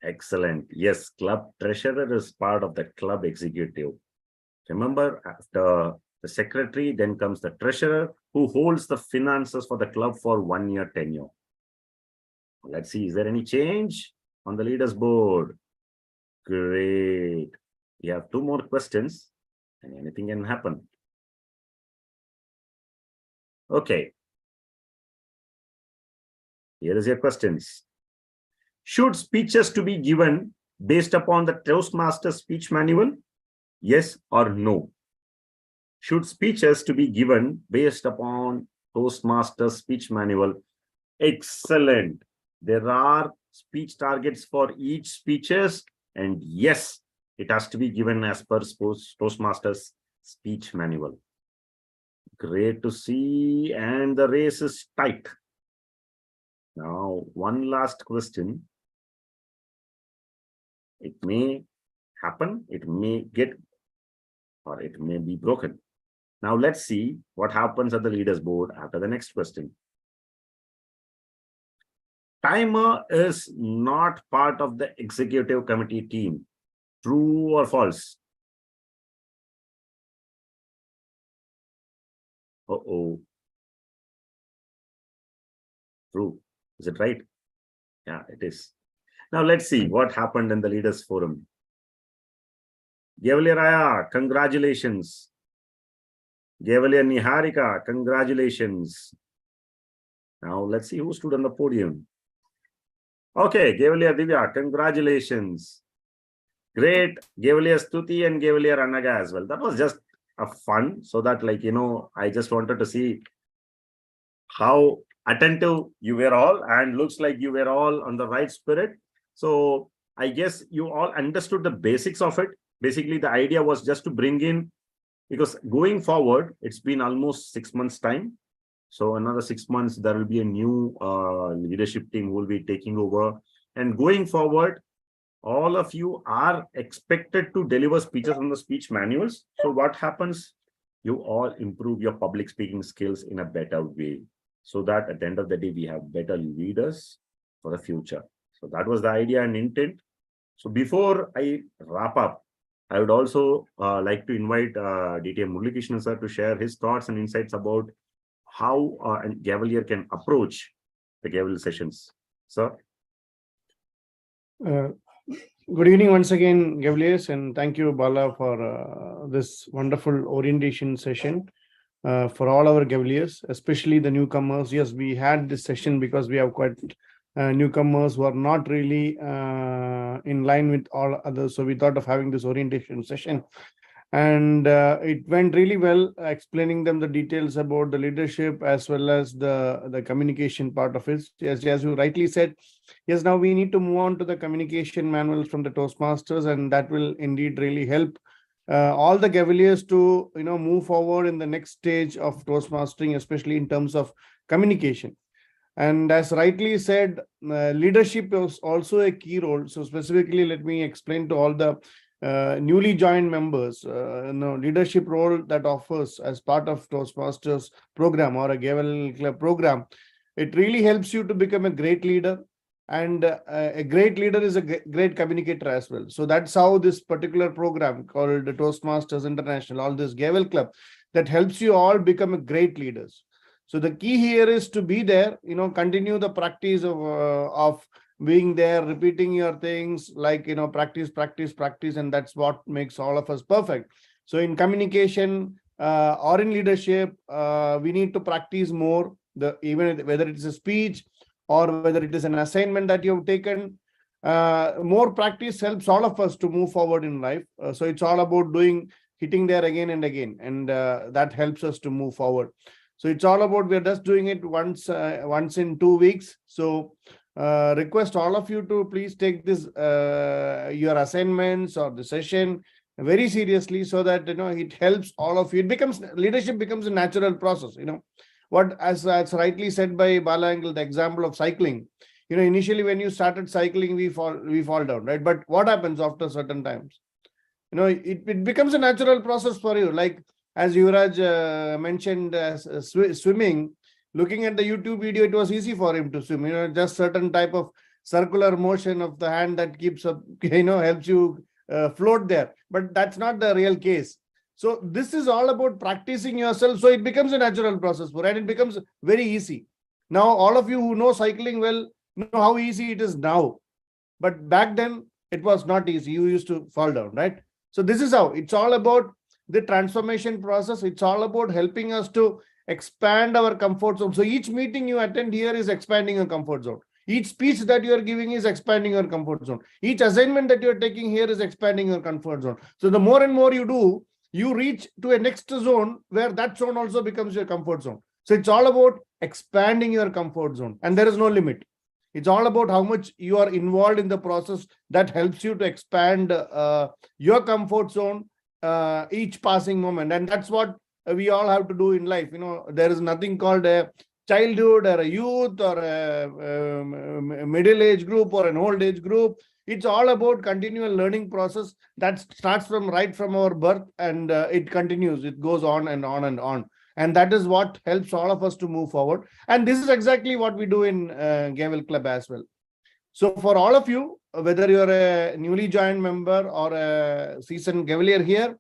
Excellent. Yes, club treasurer is part of the club executive. Remember, after the secretary, then comes the treasurer, who holds the finances for the club for 1 year tenure. Let's see, is there any change on the leaders board? Great. We have 2 more questions and anything can happen. Okay. Here is your questions. Should speeches to be given based upon the Toastmaster speech manual? Yes or no? Should speeches to be given based upon Toastmaster speech manual? Excellent. There are speech targets for each speeches, and yes, it has to be given as per Toastmaster's speech manual. Great to see, and the race is tight. Now, one last question. It may happen, it may get, or it may be broken. Now let's see what happens at the leaders board after the next question. Timer is not part of the executive committee team. True or false? Uh-oh. True. Is it right? Yeah, it is. Now let's see what happened in the leaders forum. Cavalier Aya, congratulations. Cavalier Niharika, congratulations. Now let's see who stood on the podium. Okay, Cavalier Divya, congratulations. Great. Cavalier Stuti and Cavalier Anaga as well. That was just a fun, so that, like, you know, I just wanted to see how attentive you were all, and looks like you were all on the right spirit. So I guess you all understood the basics of it. Basically, the idea was just to bring in, because going forward, it's been almost 6 months time. So another 6 months, there will be a new leadership team who will be taking over. And going forward, all of you are expected to deliver speeches on the speech manuals. So what happens? You all improve your public speaking skills in a better way, so that at the end of the day, we have better leaders for the future. So that was the idea and intent. So before I wrap up, I would also like to invite DTM Muralikrishnan sir to share his thoughts and insights about how a Cavalier can approach the Cavalier sessions. Sir? Good evening once again, Cavaliers, and thank you, Bala, for this wonderful orientation session for all our Cavaliers, especially the newcomers. Yes, we had this session because we have quite newcomers who are not really in line with all others. So we thought of having this orientation session. And it went really well, explaining them the details about the leadership as well as the communication part of it. Yes, as you rightly said, yes, now we need to move on to the communication manuals from the Toastmasters, and that will indeed really help all the Cavaliers to, you know, move forward in the next stage of Toastmastering, especially in terms of communication. And as rightly said, leadership is also a key role. So specifically, let me explain to all the newly joined members, leadership role that offers as part of Toastmasters program or a Gavel Club program, it really helps you to become a great leader. And a great leader is a great communicator as well. So that's how this particular program called the Toastmasters International, all this Gavel Club, that helps you all become a great leaders. So the key here is to be there, continue the practice of being there, repeating your things, like, practice, and that's what makes all of us perfect. So in communication or in leadership, we need to practice more, even whether it is a speech or whether it is an assignment that you've taken. More practice helps all of us to move forward in life. So it's all about hitting there again and again, and that helps us to move forward. So it's all about, we're just doing it once in 2 weeks. So request all of you to please take this your assignments or the session very seriously, so that it helps all of you. Leadership becomes a natural process. What, as rightly said by Bala Angle, the example of cycling. Initially when you started cycling, we fall down, right? But what happens after certain times? It becomes a natural process for you. Like as Yuvraj mentioned, swimming. Looking at the YouTube video, it was easy for him to swim. Just certain type of circular motion of the hand that keeps up, helps you float there. But that's not the real case. So this is all about practicing yourself. So it becomes a natural process and it becomes very easy. Now, all of you who know cycling well know how easy it is now. But back then, it was not easy. You used to fall down, right? So this is how it's all about the transformation process. It's all about helping us to expand our comfort zone. So each meeting you attend here is expanding your comfort zone. Each speech that you are giving is expanding your comfort zone. Each assignment that you are taking here is expanding your comfort zone. So the more and more you do, you reach to a next zone where that zone also becomes your comfort zone. So it's all about expanding your comfort zone, and there is no limit. It's all about how much you are involved in the process that helps you to expand your comfort zone each passing moment. And that's what we all have to do in life. There is nothing called a childhood or a youth or a middle age group or an old age group. It's all about continual learning process that starts right from our birth, and it continues. It goes on and on and on. And that is what helps all of us to move forward. And this is exactly what we do in Gavel Club as well. So for all of you, whether you're a newly joined member or a seasoned Gavelier here,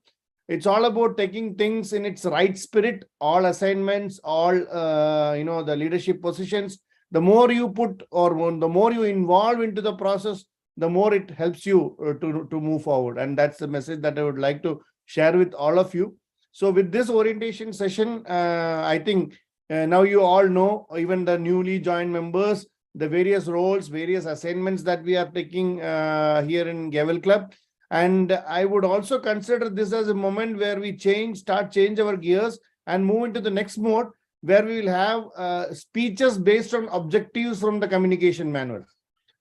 it's all about taking things in its right spirit. All assignments, all the leadership positions, the more you put or the more you involve into the process, the more it helps you to move forward. And that's the message that I would like to share with all of you. So with this orientation session, I think now you all know, even the newly joined members, the various roles, various assignments that we are taking here in Gavel Club. And I would also consider this as a moment where we start change our gears and move into the next mode, where we will have speeches based on objectives from the communication manual.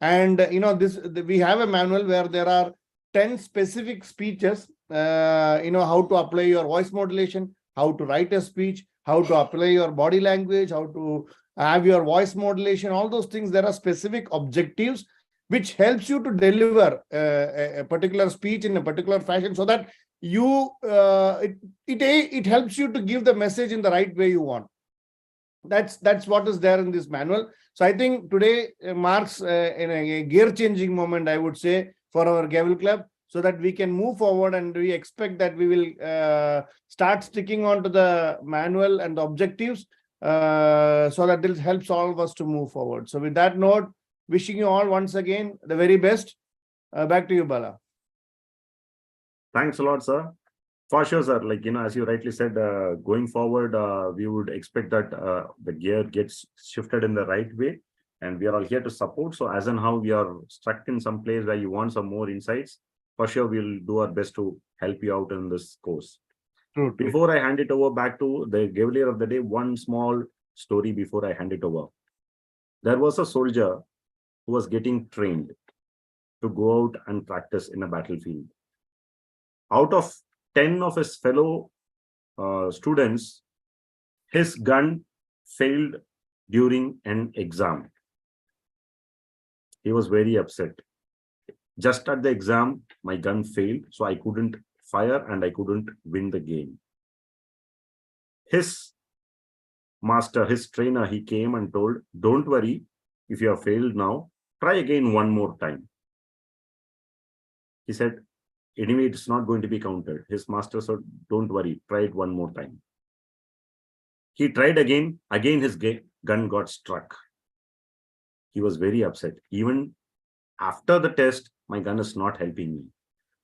And we have a manual where there are 10 specific speeches, how to apply your voice modulation, how to write a speech, how to apply your body language, how to have your voice modulation, all those things. There are specific objectives which helps you to deliver a particular speech in a particular fashion, so that it helps you to give the message in the right way you want. That's what is there in this manual. So I think today marks in a gear changing moment, I would say, for our Gavel Club, so that we can move forward, and we expect that we will start sticking on to the manual and the objectives, so that this helps all of us to move forward. So with that note, wishing you all once again the very best. Back to you, Bala. Thanks a lot, sir. For sure, sir. As you rightly said, going forward, we would expect that the gear gets shifted in the right way, and we are all here to support. So as and how we are stuck in some place where you want some more insights, for sure we'll do our best to help you out in this course. True. Before I hand it over back to the Gavelier of the day, one small story before I hand it over. There was a soldier who was getting trained to go out and practice in a battlefield. Out of 10 of his fellow students, his gun failed during an exam. He was very upset. Just at the exam, my gun failed, so I couldn't fire and I couldn't win the game. His master, his trainer, he came and told, don't worry, if you have failed now, try again one more time. He said, anyway, it's not going to be counted. His master said, don't worry, try it one more time. He tried again his gun got struck. He was very upset. Even after the test, my gun is not helping me.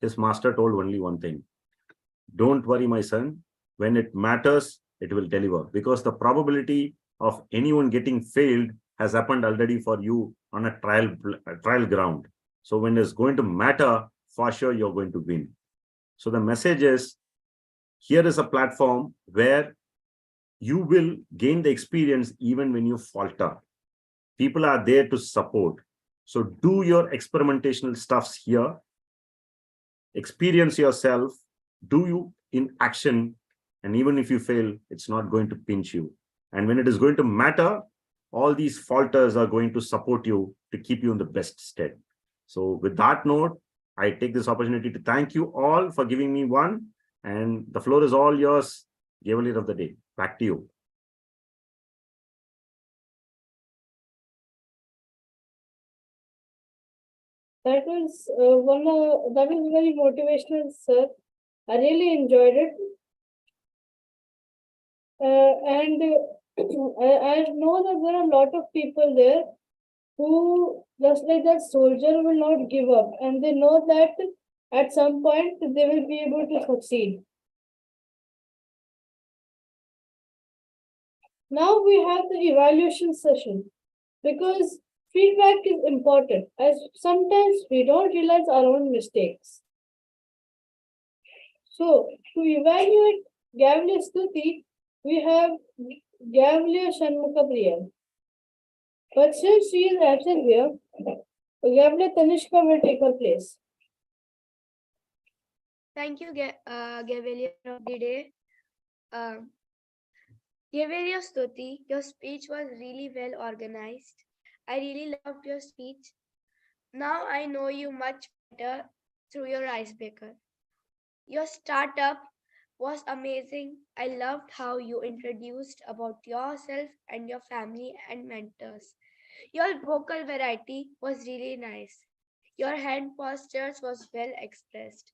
His master told only one thing, don't worry, my son, when it matters, it will deliver, because the probability of anyone getting failed has happened already for you on a trial ground. So when it's going to matter, for sure you're going to win. So the message is, here is a platform where you will gain the experience even when you falter. People are there to support. So do your experimentational stuffs here, experience yourself, do you in action, and even if you fail, it's not going to pinch you. And when it is going to matter, all these falters are going to support you to keep you in the best stead. So with that note, I take this opportunity to thank you all for giving me one, and the floor is all yours, Gavalier of the Day. Back to you. That was that was very motivational, sir. I really enjoyed it. And I know that there are a lot of people there who, just like that soldier, will not give up, and they know that at some point they will be able to succeed. Now we have the evaluation session, because feedback is important, as sometimes we don't realize our own mistakes. So to evaluate Gavalier Stuti, we have Gavalier Shanmukapriya. But since she is absent here, Gavalier Tanishka will take her place. Thank you, Gavalier of the Day. Gavalier Stuti, your speech was really well organized. I really loved your speech. Now I know you much better through your icebreaker. Your startup was amazing. I loved how you introduced about yourself and your family and mentors. Your vocal variety was really nice. Your hand postures was well expressed.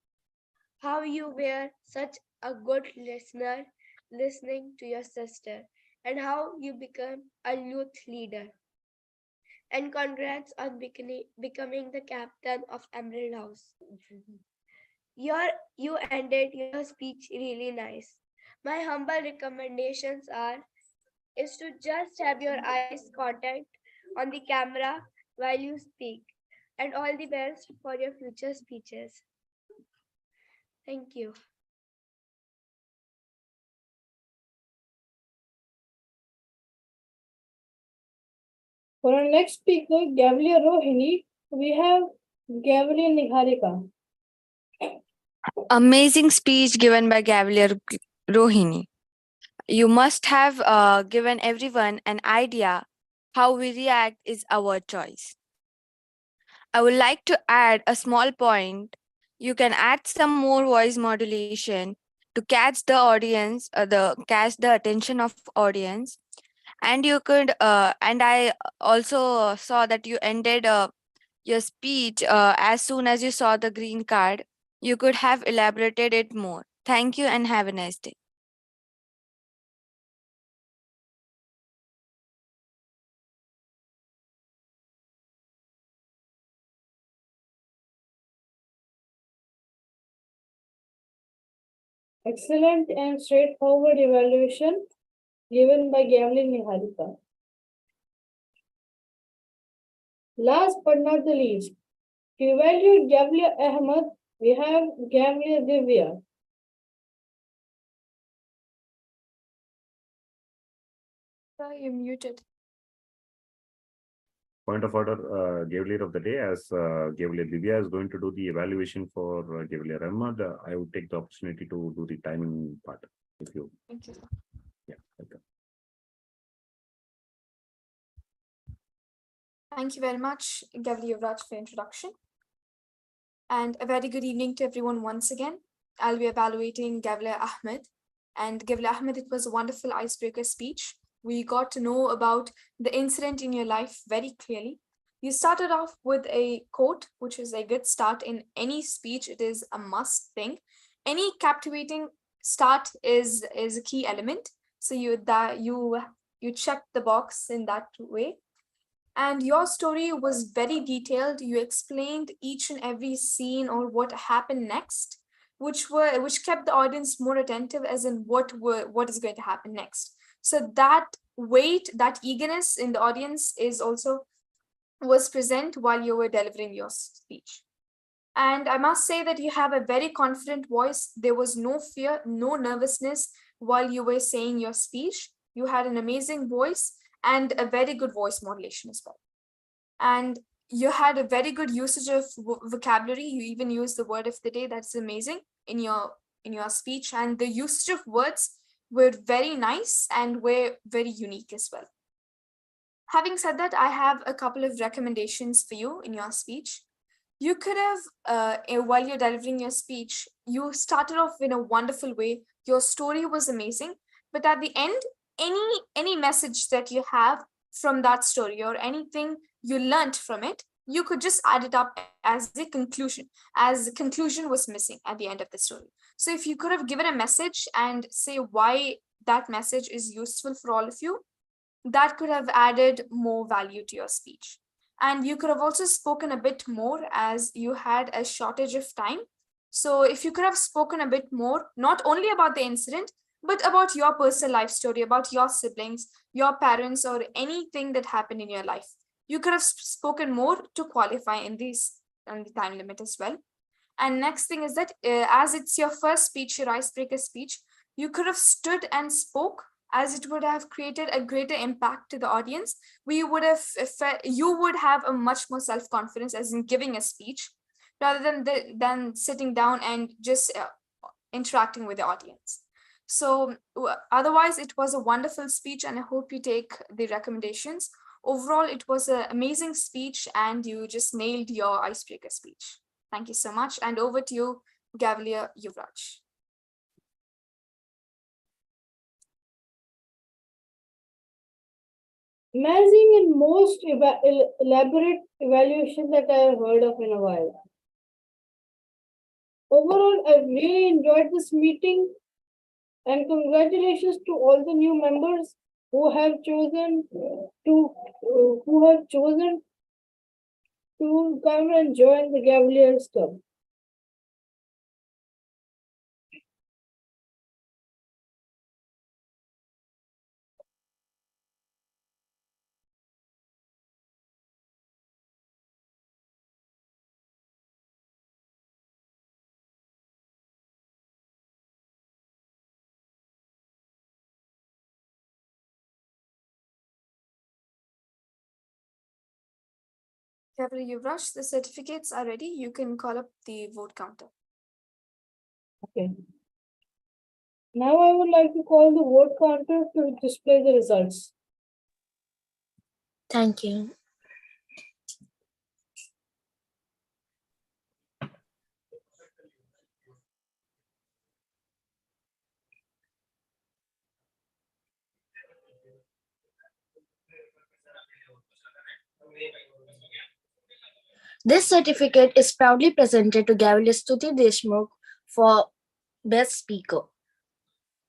How you were such a good listener listening to your sister, and how you become a youth leader. And congrats on becoming the captain of Emerald House. You ended your speech really nice. My humble recommendations is to just have your eyes contact on the camera while you speak. And all the best for your future speeches. Thank you. For our next speaker, Gavalier Rohini, we have Gavalier Niharika. Amazing speech given by Gavalier Rohini. You must have given everyone an idea how we react is our choice. I would like to add a small point. You can add some more voice modulation to catch the audience, catch the attention of audience. And you could, and I also saw that you ended your speech as soon as you saw the green card. You could have elaborated it more. Thank you and have a nice day. Excellent and straightforward evaluation given by Gavalier Niharika. Last but not the least, to evaluate Gavalier Ahmed, we have Gavalier Divya. You're muted. Point of order, Gavalier of the Day, as Gavalier Divya is going to do the evaluation for Gavalier Ahmed, I would take the opportunity to do the timing part. If you. Thank you. Yeah, welcome. Thank you very much, Gavalier Yuvraj, for introduction. And a very good evening to everyone once again. I'll be evaluating Gavlia Ahmed. And Gavlia Ahmed, it was a wonderful icebreaker speech. We got to know about the incident in your life very clearly. You started off with a quote, which is a good start in any speech. It is a must thing. Any captivating start is a key element. So you checked the box in that way. And your story was very detailed. You explained each and every scene or what happened next, which kept the audience more attentive as in what is going to happen next. So that weight, that eagerness in the audience was present while you were delivering your speech. And I must say that you have a very confident voice. There was no fear, no nervousness while you were saying your speech. You had an amazing voice and a very good voice modulation as well. And you had a very good usage of vocabulary. You even used the word of the day. That's amazing in your speech. And the usage of words were very nice and were very unique as well. Having said that, I have a couple of recommendations for you in your speech. You could have, while you're delivering your speech, you started off in a wonderful way. Your story was amazing, but at the end, any message that you have from that story or anything you learned from it, you could just add it up as a conclusion, as the conclusion was missing at the end of the story. So if you could have given a message and say why that message is useful for all of you, that could have added more value to your speech. And you could have also spoken a bit more as you had a shortage of time. So if you could have spoken a bit more, not only about the incident, but about your personal life story, about your siblings, your parents, or anything that happened in your life, you could have spoken more to qualify in the time limit as well. And next thing is that as it's your first speech, your icebreaker speech, you could have stood and spoke, as it would have created a greater impact to the audience. You would have a much more self-confidence as in giving a speech rather than sitting down and just interacting with the audience. So otherwise, it was a wonderful speech, and I hope you take the recommendations. Overall, it was an amazing speech, and you just nailed your icebreaker speech. Thank you so much. And over to you, Gavlia Yuvraj. Amazing and most elaborate evaluation that I have heard of in a while. Overall, I've really enjoyed this meeting, and congratulations to all the new members who have chosen to come and join the Cavaliers Club. Gavlia Yuvraj, the certificates are ready. You can call up the vote counter. Okay. Now I would like to call the vote counter to display the results. Thank you. This certificate is proudly presented to Gavlia Stuti Deshmukh for Best Speaker.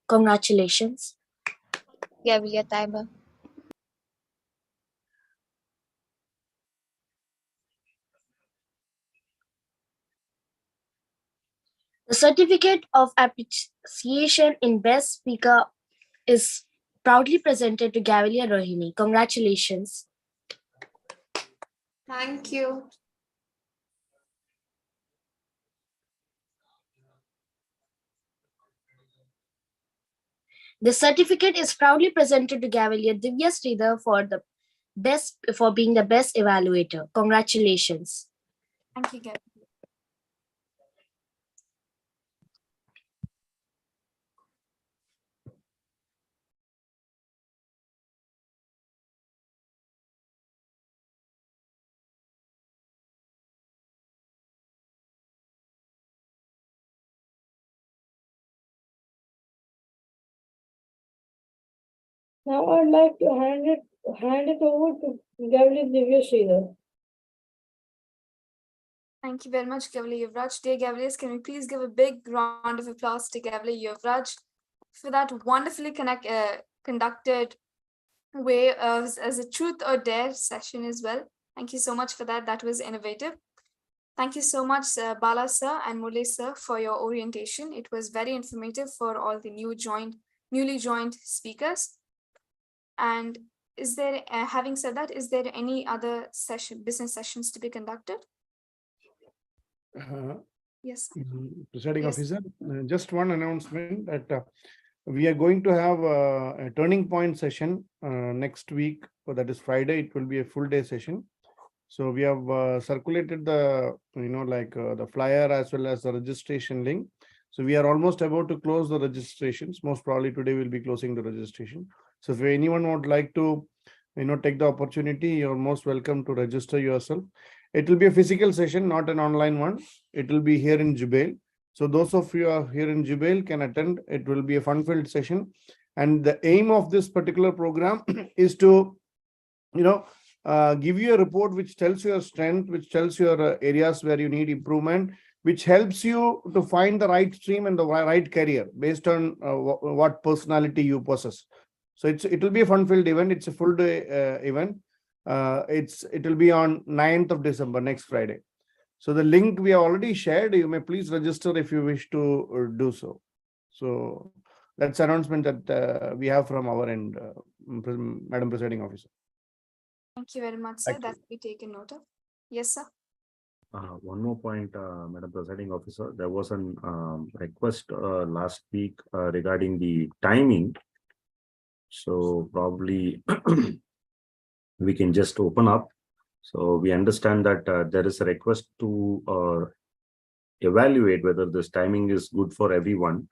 Congratulations. Gavlia Taiba. The certificate of appreciation in Best Speaker is proudly presented to Gavlia Rohini. Congratulations. Thank you. The certificate is proudly presented to Gavlia Divya Sridhar for being the best evaluator. Congratulations. Thank you, Gavlia. Now I'd like to hand it over to Gavli Divya Sridhar. Thank you very much, Gavli Yuvraj. Dear Gavliers, can we please give a big round of applause to Gavli Yuvraj for that wonderfully conducted way as a truth or dare session as well. Thank you so much for that. That was innovative. Thank you so much, Bala sir and Mule sir, for your orientation. It was very informative for all the newly joined speakers. And is there, having said that, is there any other business sessions to be conducted? Yes. Presiding Yes. officer, just one announcement that we are going to have a turning point session next week. So that is Friday. It will be a full day session. So we have circulated the, the flyer as well as the registration link. So we are almost about to close the registrations. Most probably today we'll be closing the registration. So if anyone would like to, take the opportunity, you're most welcome to register yourself. It will be a physical session, not an online one. It will be here in Jubail. So those of you are here in Jubail can attend. It will be a fun-filled session. And the aim of this particular program is to, give you a report which tells your strength, which tells your areas where you need improvement, which helps you to find the right stream and the right career based on what personality you possess. So it will be a fun-filled event. It's a full day event. It will be on 9th of December, next Friday. So the link we have already shared. You may please register if you wish to do so. So that's announcement that we have from our end, Madam Presiding Officer. Thank you very much, sir. That will be taken note of. Yes, sir. One more point, Madam Presiding Officer. There was a request last week regarding the timing. So probably we can just open up. So we understand that there is a request to evaluate whether this timing is good for everyone,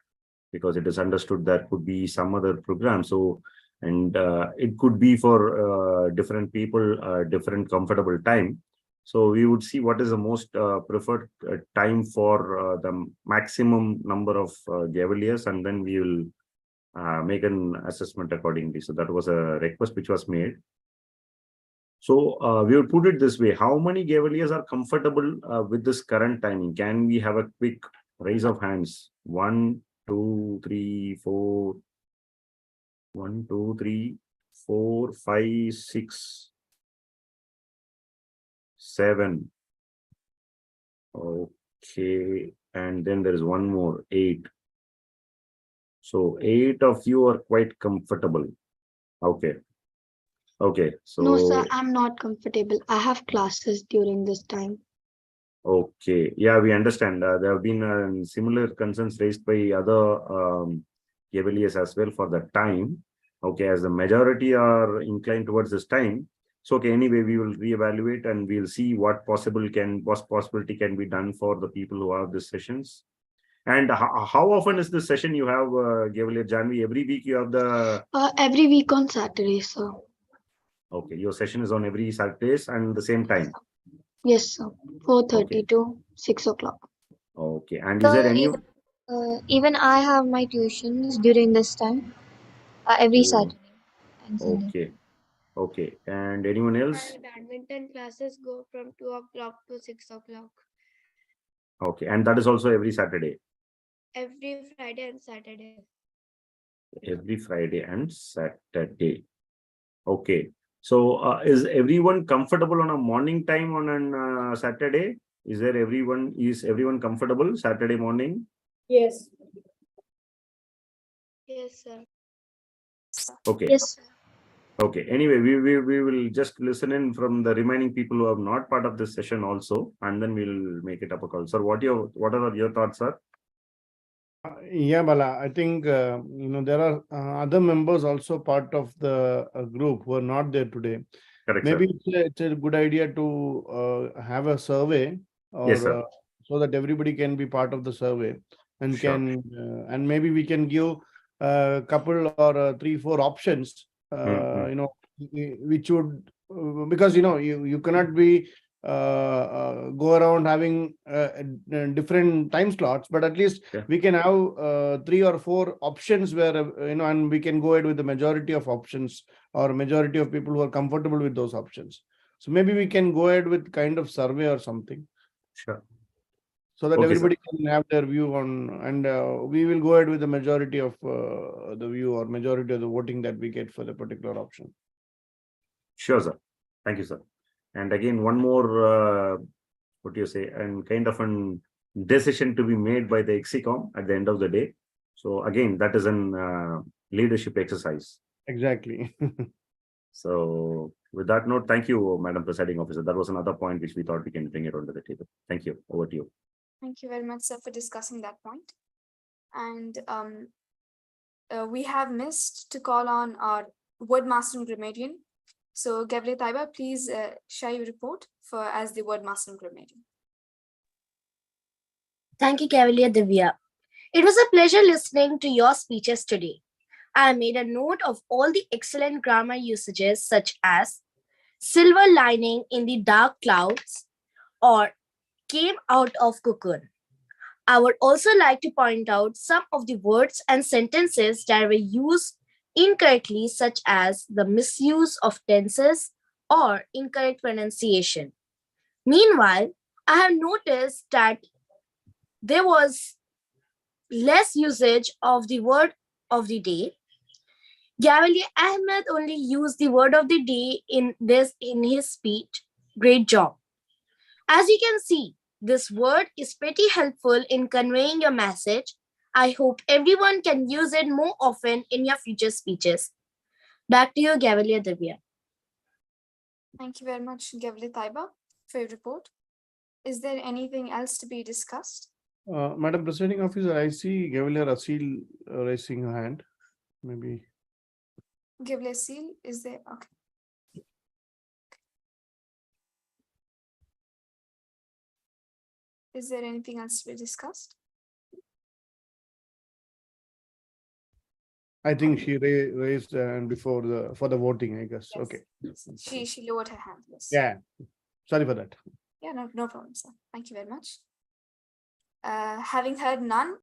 because it is understood there could be some other program. So, and it could be for different people, different comfortable time. So we would see what is the most preferred time for the maximum number of Gavaliers, and then we will make an assessment accordingly. So that was a request which was made. So we will put it this way: how many Gavaliers are comfortable with this current timing? Can we have a quick raise of hands? 1, 2, 3, 4. 1, 2, 3, 4, 5, 6, 7. Okay, and then there is one more, 8. So 8 of you are quite comfortable. Okay. Okay. So No, sir, I'm not comfortable. I have classes during this time. Okay. Yeah, we understand. There have been similar concerns raised by other Gavaliers as well for the time. Okay, as the majority are inclined towards this time. So okay, anyway, we will reevaluate and we'll see what possibility can be done for the people who have these sessions. And how often is this session you have, Gavalier Janvi? Every week you have the Every week on Saturday, sir. Okay, your session is on every Saturdays and the same time. Yes, sir. 4:30 to 6 o'clock. Okay, and is there any? Even I have my tuitions during this time, every Saturday and Sunday. Okay, okay, and anyone else? My badminton classes go from 2 o'clock to 6 o'clock. Okay, and that is also every Saturday. Every Friday and Saturday. Every Friday and Saturday. Okay, so is everyone comfortable on a morning time on a Saturday? Is everyone comfortable Saturday morning? Yes. Yes, sir. Okay. Yes, sir. Okay. Anyway, we will just listen in from the remaining people who are not part of this session also, and then we'll make it up a call. Sir, what are your thoughts, sir? Yeah, Bala, I think, there are other members also part of the group who are not there today. Correct, Maybe it's a good idea to have a survey, or Yes, sir. so that everybody can be part of the survey and Sure. and maybe we can give a couple or 3-4 options, which would, because you cannot be go around having different time slots, but at least we can have 3 or 4 options where, and we can go ahead with the majority of options or majority of people who are comfortable with those options. So maybe we can go ahead with kind of survey or something. Sure. So that Okay, everybody can have their view on, and we will go ahead with the majority of the view or majority of the voting that we get for the particular option. Sure, sir. Thank you, sir. And again, one more, what do you say, and kind of an decision to be made by the EXICOM at the end of the day. So again, that is an leadership exercise. Exactly. So with that note, thank you, Madam Presiding Officer. That was another point which we thought we can bring it onto the table. Thank you. Over to you. Thank you very much, sir, for discussing that point. And we have missed to call on our word master and grammarian. So Gabriel Taiba, please share your report for as the word master and grammarian. Thank you, Cavalier Divya. It was a pleasure listening to your speeches today. I made a note of all the excellent grammar usages such as silver lining in the dark clouds or came out of cocoon. I would also like to point out some of the words and sentences that were used incorrectly, such as the misuse of tenses or incorrect pronunciation. Meanwhile, I have noticed that there was less usage of the word of the day. Gavalier Ahmed only used the word of the day in his speech. Great job. As you can see, this word is pretty helpful in conveying your message. I hope everyone can use it more often in your future speeches. Back to you, Gavalier Divya. Thank you very much, Gavalier Taiba, for your report. Is there anything else to be discussed? Madam Presiding Officer, I see Gavalier Asil raising her hand. Maybe. Gavalier Seal, is there? Okay. Is there anything else to be discussed? I think she raised hand for the voting, I guess. Yes. Okay. She lowered her hand. Yes. Yeah. Sorry for that. Yeah, no problem, sir. Thank you very much. Having heard none,